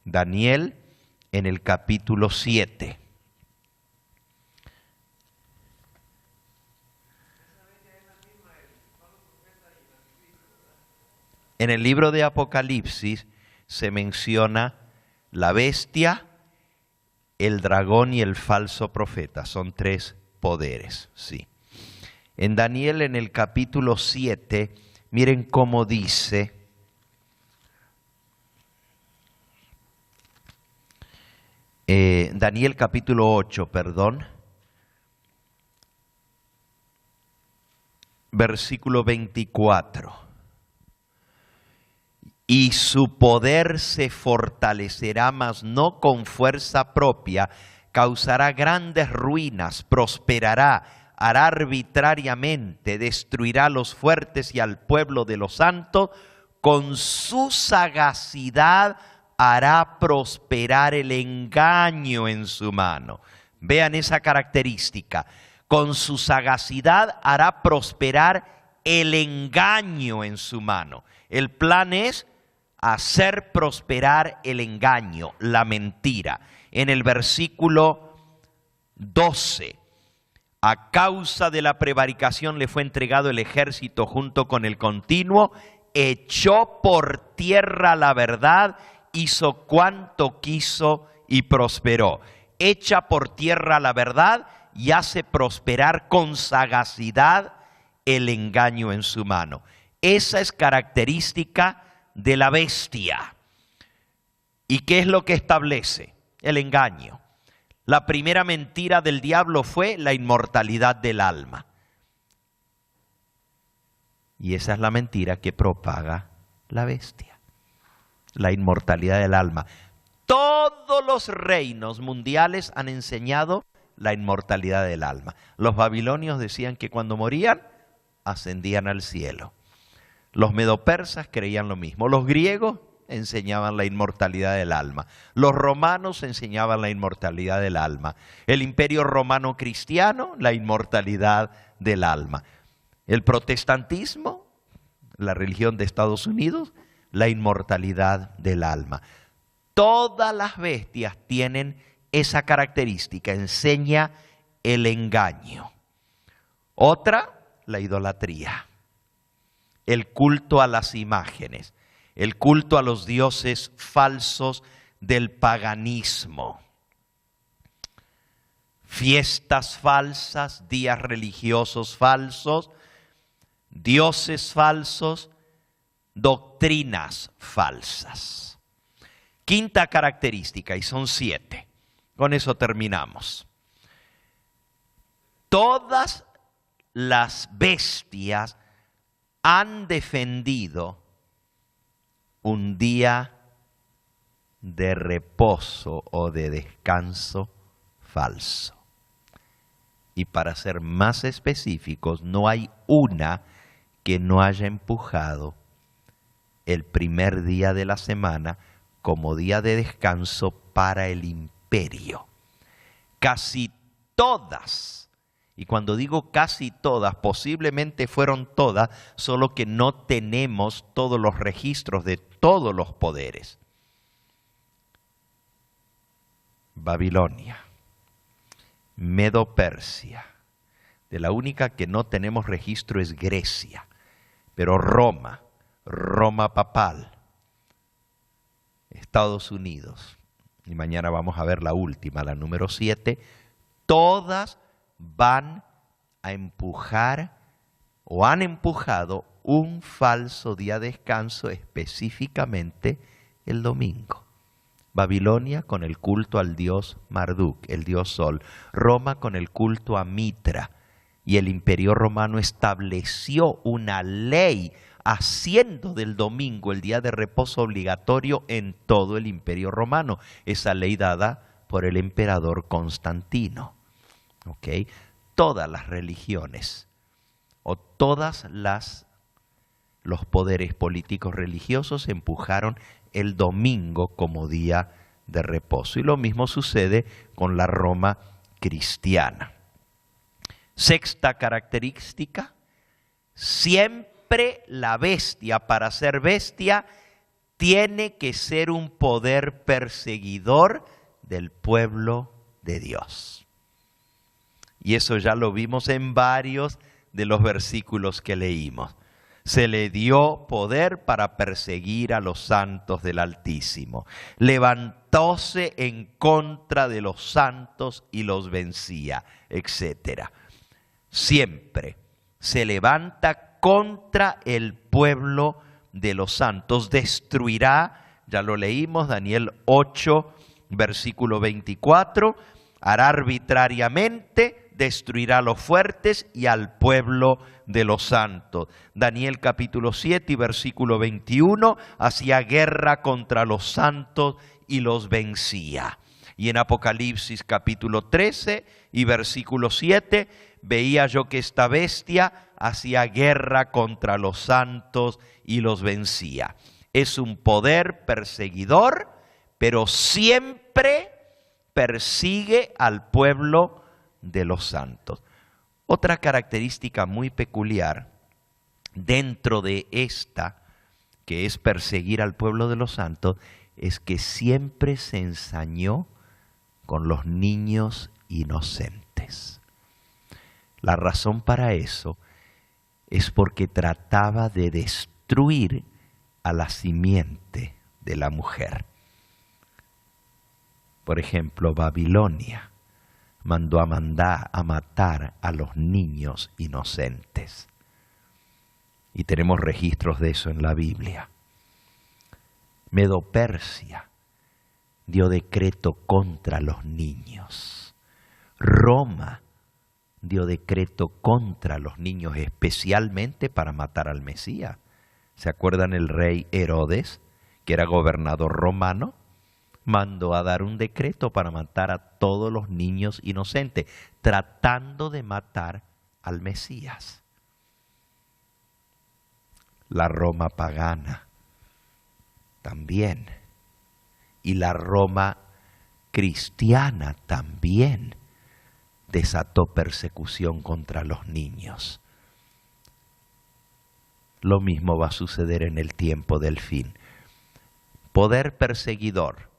Daniel en el capítulo 7. En el libro de Apocalipsis se menciona la bestia, el dragón y el falso profeta. Son tres poderes, sí. En Daniel, en el capítulo 7, miren cómo dice. Daniel capítulo 8, perdón. Versículo 24. Y su poder se fortalecerá, mas no con fuerza propia, causará grandes ruinas, prosperará, hará arbitrariamente, destruirá a los fuertes y al pueblo de los santos, con su sagacidad hará prosperar el engaño en su mano. Vean esa característica. Con su sagacidad hará prosperar el engaño en su mano. El plan es hacer prosperar el engaño, la mentira. En el versículo 12, a causa de la prevaricación le fue entregado el ejército junto con el continuo, echó por tierra la verdad, hizo cuanto quiso y prosperó. Echa por tierra la verdad y hace prosperar con sagacidad el engaño en su mano. Esa es característica de la bestia. ¿Y qué es lo que establece? El engaño. La primera mentira del diablo fue la inmortalidad del alma. Y esa es la mentira que propaga la bestia. La inmortalidad del alma. Todos los reinos mundiales han enseñado la inmortalidad del alma. Los babilonios decían que cuando morían, ascendían al cielo. Los medopersas creían lo mismo. Los griegos enseñaban la inmortalidad del alma. Los romanos enseñaban la inmortalidad del alma. El imperio romano cristiano, la inmortalidad del alma. El protestantismo, la religión de Estados Unidos, la inmortalidad del alma. Todas las bestias tienen esa característica, enseña el engaño. Otra, la idolatría, el culto a las imágenes, el culto a los dioses falsos del paganismo. Fiestas falsas, días religiosos falsos, dioses falsos, doctrinas falsas. Quinta característica, y son 7. Con eso terminamos. Todas las bestias han defendido un día de reposo o de descanso falso. Y para ser más específicos, no hay una que no haya empujado el primer día de la semana como día de descanso para el imperio. Casi todas, y cuando digo casi todas, posiblemente fueron todas, solo que no tenemos todos los registros de todos los poderes. Babilonia, Medo-Persia, de la única que no tenemos registro es Grecia, pero Roma papal, Estados Unidos, y mañana vamos a ver la última, la número 7, todas van a empujar o han empujado un falso día de descanso, específicamente el domingo. Babilonia con el culto al dios Marduk, el dios Sol. Roma con el culto a Mitra. Y el imperio romano estableció una ley haciendo del domingo el día de reposo obligatorio en todo el Imperio Romano. Esa ley dada por el emperador Constantino. ¿Ok? Todas las religiones o los poderes políticos religiosos empujaron el domingo como día de reposo. Y lo mismo sucede con la Roma cristiana. Sexta característica, siempre la bestia, para ser bestia, tiene que ser un poder perseguidor del pueblo de Dios. Y eso ya lo vimos en varios de los versículos que leímos. Se le dio poder para perseguir a los santos del Altísimo. Levantóse en contra de los santos y los vencía, etc. Siempre se levanta contra el pueblo de los santos. Destruirá, ya lo leímos, Daniel 8, versículo 24, hará arbitrariamente, destruirá a los fuertes y al pueblo de los santos. Daniel capítulo 7 y versículo 21, hacía guerra contra los santos y los vencía. Y en Apocalipsis capítulo 13 y versículo 7, veía yo que esta bestia hacía guerra contra los santos y los vencía. Es un poder perseguidor, pero siempre persigue al pueblo de los santos. Otra característica muy peculiar dentro de esta, que es perseguir al pueblo de los santos, es que siempre se ensañó con los niños inocentes. La razón para eso es porque trataba de destruir a la simiente de la mujer. Por ejemplo, Babilonia mandó a matar a los niños inocentes. Y tenemos registros de eso en la Biblia. Medo-Persia dio decreto contra los niños. Roma dio decreto contra los niños, especialmente para matar al Mesías. ¿Se acuerdan el rey Herodes, que era gobernador romano? Mandó a dar un decreto para matar a todos los niños inocentes, tratando de matar al Mesías. La Roma pagana también, y la Roma cristiana también desató persecución contra los niños. Lo mismo va a suceder en el tiempo del fin. Poder perseguidor,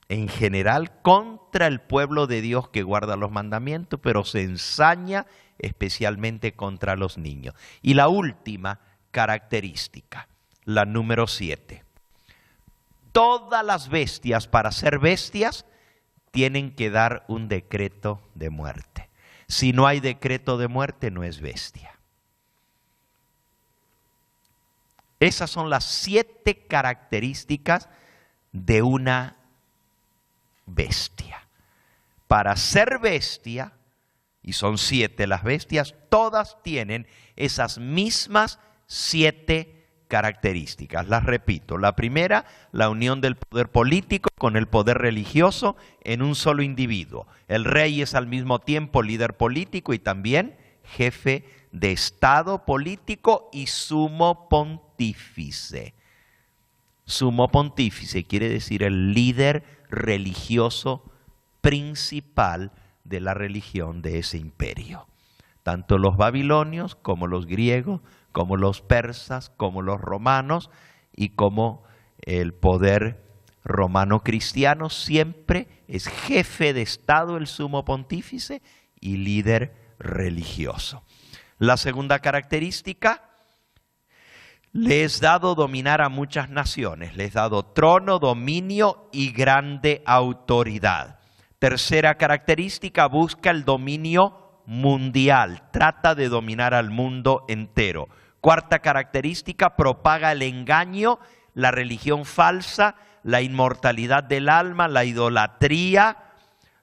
en general contra el pueblo de Dios que guarda los mandamientos, pero se ensaña especialmente contra los niños. Y la última característica, la número 7. Todas las bestias, para ser bestias, tienen que dar un decreto de muerte. Si no hay decreto de muerte, no es bestia. Esas son las 7 características de una bestia. Para ser bestia, y son 7 las bestias, todas tienen esas mismas 7 características. Las repito. La primera, la unión del poder político con el poder religioso en un solo individuo. El rey es al mismo tiempo líder político y también jefe de Estado político y sumo pontífice. Sumo pontífice quiere decir el líder religioso principal de la religión de ese imperio. Tanto los babilonios como los griegos, como los persas, como los romanos y como el poder romano cristiano, siempre es jefe de Estado el sumo pontífice y líder religioso. La segunda característica, le es dado dominar a muchas naciones, le es dado trono, dominio y grande autoridad. Tercera característica, busca el dominio mundial, trata de dominar al mundo entero. Cuarta característica, propaga el engaño, la religión falsa, la inmortalidad del alma, la idolatría,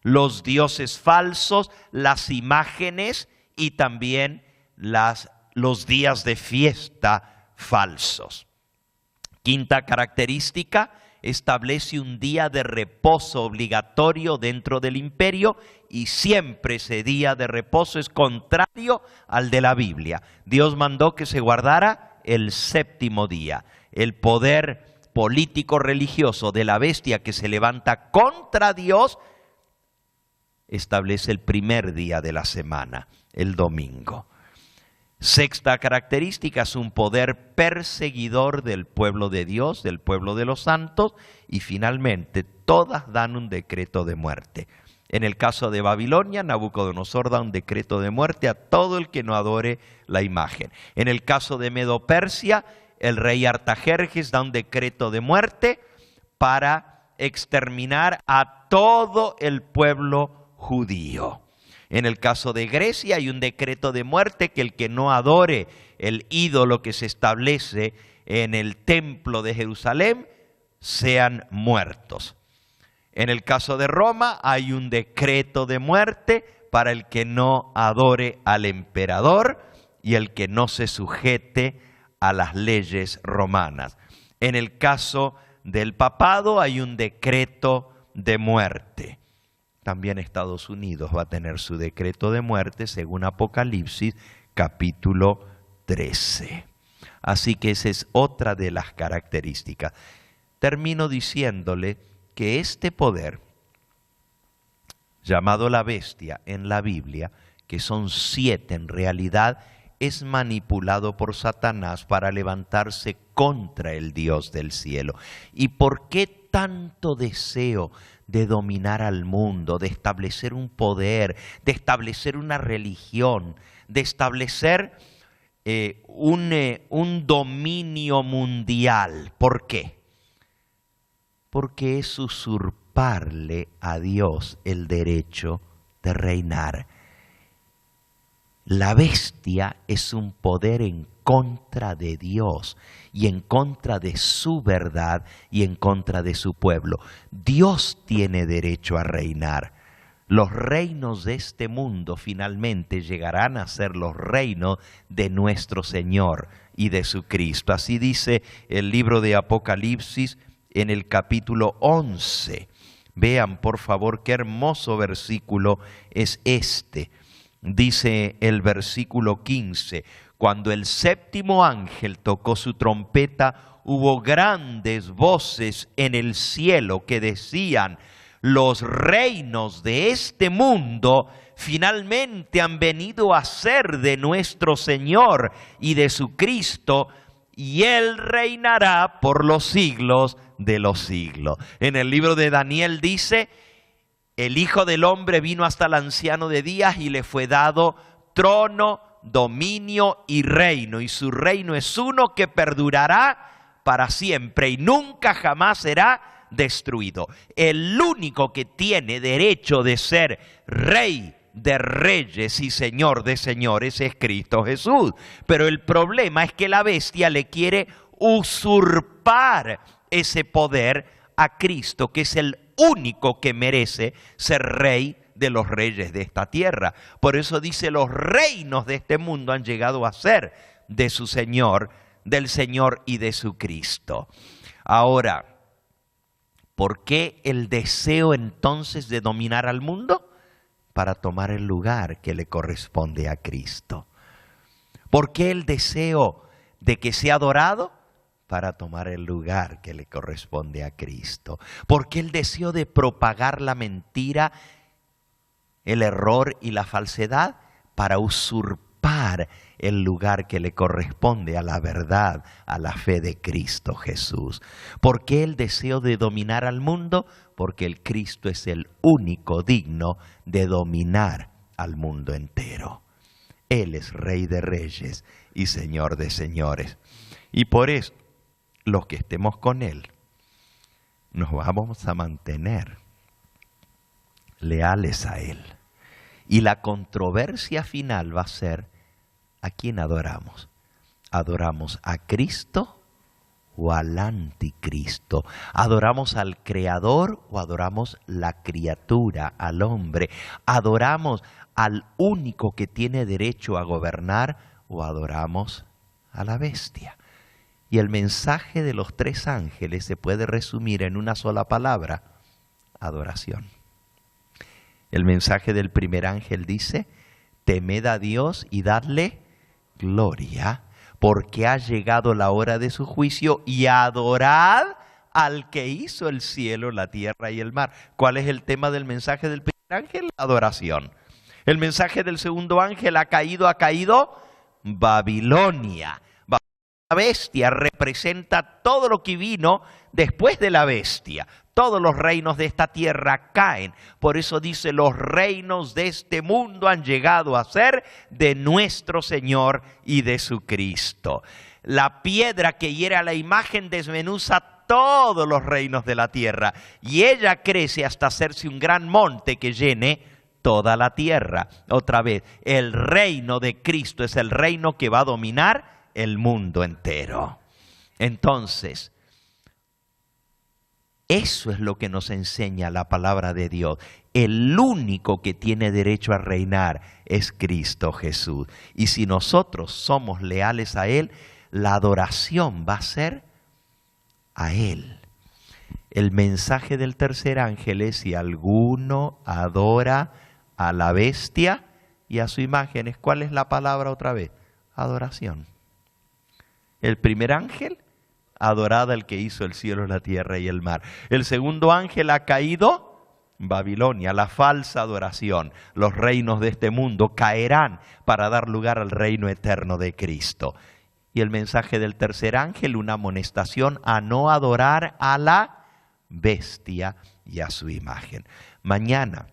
los dioses falsos, las imágenes y también los días de fiesta falsos. Quinta característica, establece un día de reposo obligatorio dentro del imperio y siempre ese día de reposo es contrario al de la Biblia. Dios mandó que se guardara el séptimo día. El poder político religioso de la bestia que se levanta contra Dios establece el primer día de la semana, el domingo. Sexta característica, es un poder perseguidor del pueblo de Dios, del pueblo de los santos, y finalmente todas dan un decreto de muerte. En el caso de Babilonia, Nabucodonosor da un decreto de muerte a todo el que no adore la imagen. En el caso de Medo-Persia, el rey Artajerjes da un decreto de muerte para exterminar a todo el pueblo judío. En el caso de Grecia hay un decreto de muerte que el que no adore el ídolo que se establece en el templo de Jerusalén sean muertos. En el caso de Roma hay un decreto de muerte para el que no adore al emperador y el que no se sujete a las leyes romanas. En el caso del papado hay un decreto de muerte. También Estados Unidos va a tener su decreto de muerte según Apocalipsis capítulo 13. Así que esa es otra de las características. Termino diciéndole que este poder, llamado la bestia en la Biblia, que son 7 en realidad, es manipulado por Satanás para levantarse contra el Dios del cielo. ¿Y por qué tanto deseo de dominar al mundo, de establecer un poder, de establecer una religión, de establecer un dominio mundial? ¿Por qué? Porque es usurparle a Dios el derecho de reinar. La bestia es un poder en contra de Dios y en contra de su verdad y en contra de su pueblo. Dios tiene derecho a reinar. Los reinos de este mundo finalmente llegarán a ser los reinos de nuestro Señor y de su Cristo. Así dice el libro de Apocalipsis en el capítulo 11. Vean por favor qué hermoso versículo es este. Dice el versículo 15, cuando el séptimo ángel tocó su trompeta, hubo grandes voces en el cielo que decían: los reinos de este mundo finalmente han venido a ser de nuestro Señor y de su Cristo, y Él reinará por los siglos de los siglos. En el libro de Daniel dice: el Hijo del Hombre vino hasta el anciano de días y le fue dado trono, dominio y reino. Y su reino es uno que perdurará para siempre y nunca jamás será destruido. El único que tiene derecho de ser Rey de reyes y Señor de señores es Cristo Jesús. Pero el problema es que la bestia le quiere usurpar ese poder a Cristo, que es el único que merece ser rey de los reyes de esta tierra. Por eso dice: los reinos de este mundo han llegado a ser de su Señor, del Señor y de su Cristo. Ahora, ¿por qué el deseo entonces de dominar al mundo? Para tomar el lugar que le corresponde a Cristo. ¿Por qué el deseo de que sea adorado? Para tomar el lugar que le corresponde a Cristo. ¿Por qué el deseo de propagar la mentira, el error y la falsedad? Para usurpar el lugar que le corresponde a la verdad, a la fe de Cristo Jesús. ¿Por qué el deseo de dominar al mundo? Porque el Cristo es el único digno de dominar al mundo entero. Él es Rey de reyes y Señor de señores. Y por eso, los que estemos con Él, nos vamos a mantener leales a Él. Y la controversia final va a ser: ¿a quién adoramos? ¿Adoramos a Cristo o al anticristo? ¿Adoramos al Creador o adoramos la criatura, al hombre? ¿Adoramos al único que tiene derecho a gobernar o adoramos a la bestia? Y el mensaje de los 3 ángeles se puede resumir en una sola palabra: adoración. El mensaje del primer ángel dice: temed a Dios y dadle gloria, porque ha llegado la hora de su juicio, y adorad al que hizo el cielo, la tierra y el mar. ¿Cuál es el tema del mensaje del primer ángel? Adoración. El mensaje del segundo ángel: ha caído Babilonia. La bestia representa todo lo que vino después de la bestia. Todos los reinos de esta tierra caen. Por eso dice: los reinos de este mundo han llegado a ser de nuestro Señor y de su Cristo. La piedra que hiere a la imagen desmenuza todos los reinos de la tierra, y ella crece hasta hacerse un gran monte que llene toda la tierra. Otra vez, el reino de Cristo es el reino que va a dominar el mundo entero. Entonces, eso es lo que nos enseña la palabra de Dios. El único que tiene derecho a reinar es Cristo Jesús. Y si nosotros somos leales a Él, la adoración va a ser a Él. El mensaje del tercer ángel es: si alguno adora a la bestia y a su imagen. ¿Cuál es la palabra otra vez? Adoración. El primer ángel: adorad al que hizo el cielo, la tierra y el mar. El segundo ángel: ha caído Babilonia, la falsa adoración. Los reinos de este mundo caerán para dar lugar al reino eterno de Cristo. Y el mensaje del tercer ángel: una amonestación a no adorar a la bestia y a su imagen. Mañana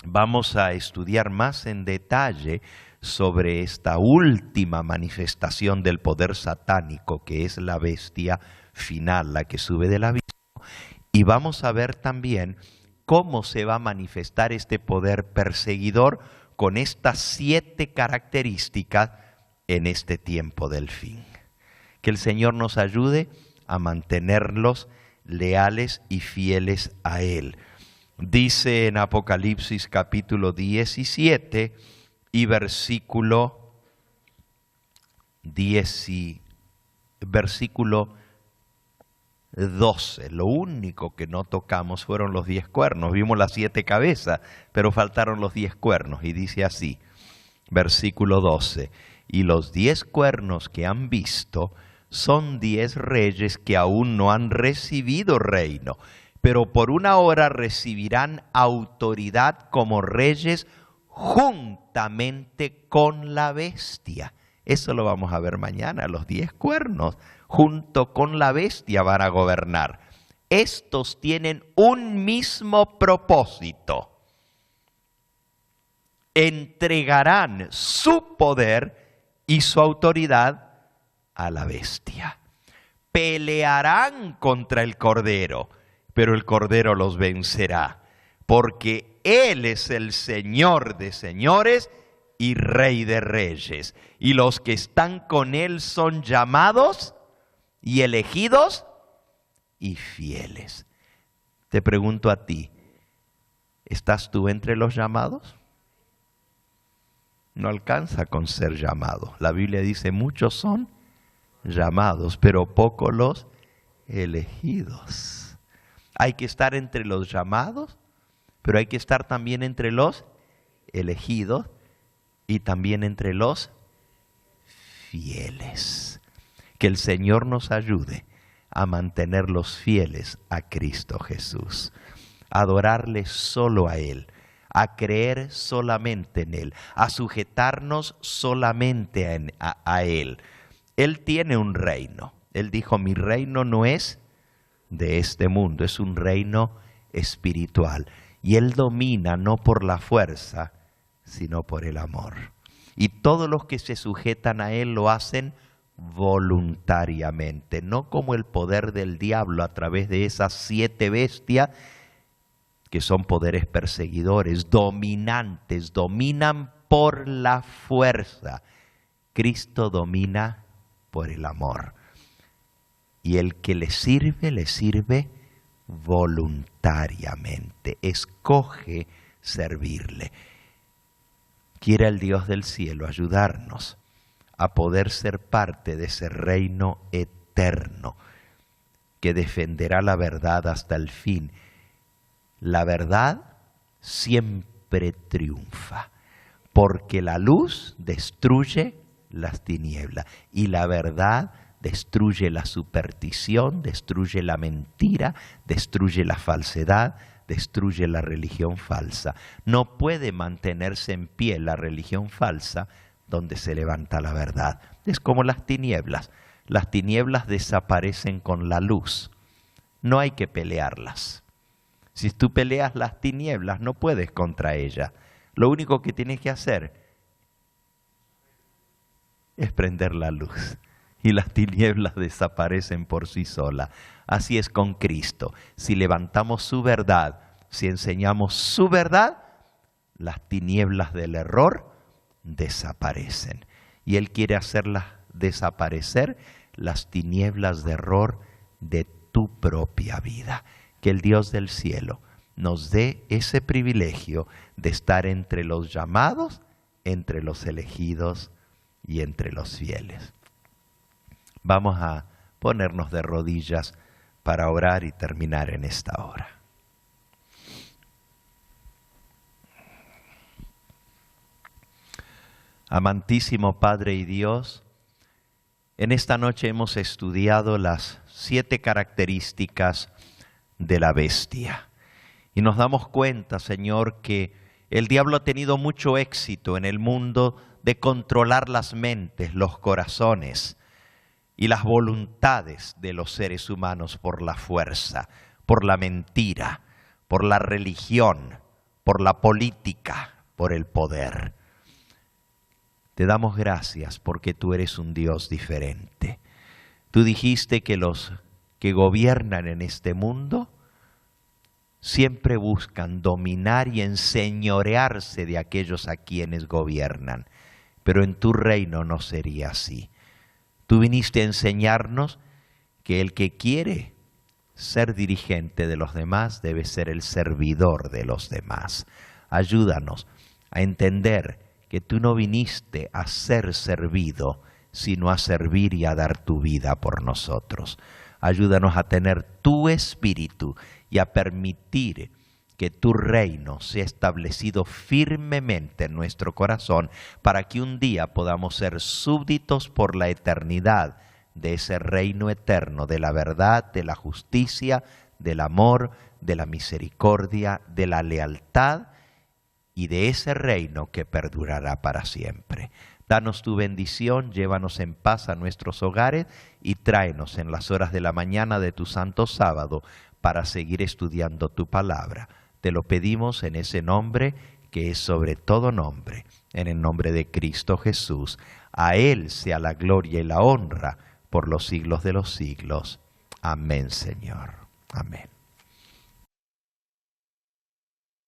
vamos a estudiar más en detalle sobre esta última manifestación del poder satánico, que es la bestia final, la que sube del abismo. Y vamos a ver también cómo se va a manifestar este poder perseguidor con estas 7 características en este tiempo del fin. Que el Señor nos ayude a mantenerlos leales y fieles a Él. Dice en Apocalipsis capítulo 17 y versículo 12. Lo único que no tocamos fueron los 10 cuernos. Vimos las 7 cabezas, pero faltaron los 10 cuernos. Y dice así, versículo 12: y los 10 cuernos que han visto son 10 reyes que aún no han recibido reino, pero por una hora recibirán autoridad como reyes juntamente con la bestia. Eso lo vamos a ver mañana. Los 10 cuernos junto con la bestia van a gobernar. Estos tienen un mismo propósito: entregarán su poder y su autoridad a la bestia. Pelearán contra el Cordero, pero el Cordero los vencerá, porque Él es el Señor de señores y Rey de reyes. Y los que están con Él son llamados y elegidos y fieles. Te pregunto a ti, ¿estás tú entre los llamados? No alcanza con ser llamado. La Biblia dice: muchos son llamados, pero pocos los elegidos. Hay que estar entre los llamados, pero hay que estar también entre los elegidos y también entre los fieles. Que el Señor nos ayude a mantenerlos fieles a Cristo Jesús, a adorarle solo a Él, a creer solamente en Él, a sujetarnos solamente a Él. Él tiene un reino. Él dijo: mi reino no es de este mundo, es un reino espiritual. Y Él domina no por la fuerza, sino por el amor. Y todos los que se sujetan a Él lo hacen voluntariamente, no como el poder del diablo a través de esas 7 bestias, que son poderes perseguidores, dominantes, dominan por la fuerza. Cristo domina por el amor. Y el que le sirve voluntariamente, escoge servirle. Quiera el Dios del cielo ayudarnos a poder ser parte de ese reino eterno eterno, que defenderá la verdad hasta el fin. La verdad siempre triunfa, porque la luz destruye las tinieblas y la verdad destruye la superstición, destruye la mentira, destruye la falsedad, destruye la religión falsa. No puede mantenerse en pie la religión falsa donde se levanta la verdad. Es como las tinieblas. Las tinieblas desaparecen con la luz. No hay que pelearlas. Si tú peleas las tinieblas, no puedes contra ellas. Lo único que tienes que hacer es prender la luz. Y las tinieblas desaparecen por sí solas. Así es con Cristo. Si levantamos su verdad, si enseñamos su verdad, las tinieblas del error desaparecen. Y Él quiere hacerlas desaparecer, las tinieblas de error de tu propia vida. Que el Dios del cielo nos dé ese privilegio de estar entre los llamados, entre los elegidos y entre los fieles. Vamos a ponernos de rodillas para orar y terminar en esta hora. Amantísimo Padre y Dios, en esta noche hemos estudiado las 7 características de la bestia. Y nos damos cuenta, Señor, que el diablo ha tenido mucho éxito en el mundo de controlar las mentes, los corazones y las voluntades de los seres humanos por la fuerza, por la mentira, por la religión, por la política, por el poder. Te damos gracias porque tú eres un Dios diferente. Tú dijiste que los que gobiernan en este mundo siempre buscan dominar y enseñorearse de aquellos a quienes gobiernan. Pero en tu reino no sería así. Tú viniste a enseñarnos que el que quiere ser dirigente de los demás debe ser el servidor de los demás. Ayúdanos a entender que tú no viniste a ser servido, sino a servir y a dar tu vida por nosotros. Ayúdanos a tener tu espíritu y a permitir que tu reino sea establecido firmemente en nuestro corazón para que un día podamos ser súbditos por la eternidad de ese reino eterno, de la verdad, de la justicia, del amor, de la misericordia, de la lealtad y de ese reino que perdurará para siempre. Danos tu bendición, llévanos en paz a nuestros hogares y tráenos en las horas de la mañana de tu santo sábado para seguir estudiando tu palabra. Te lo pedimos en ese nombre que es sobre todo nombre, en el nombre de Cristo Jesús. A Él sea la gloria y la honra por los siglos de los siglos. Amén, Señor. Amén.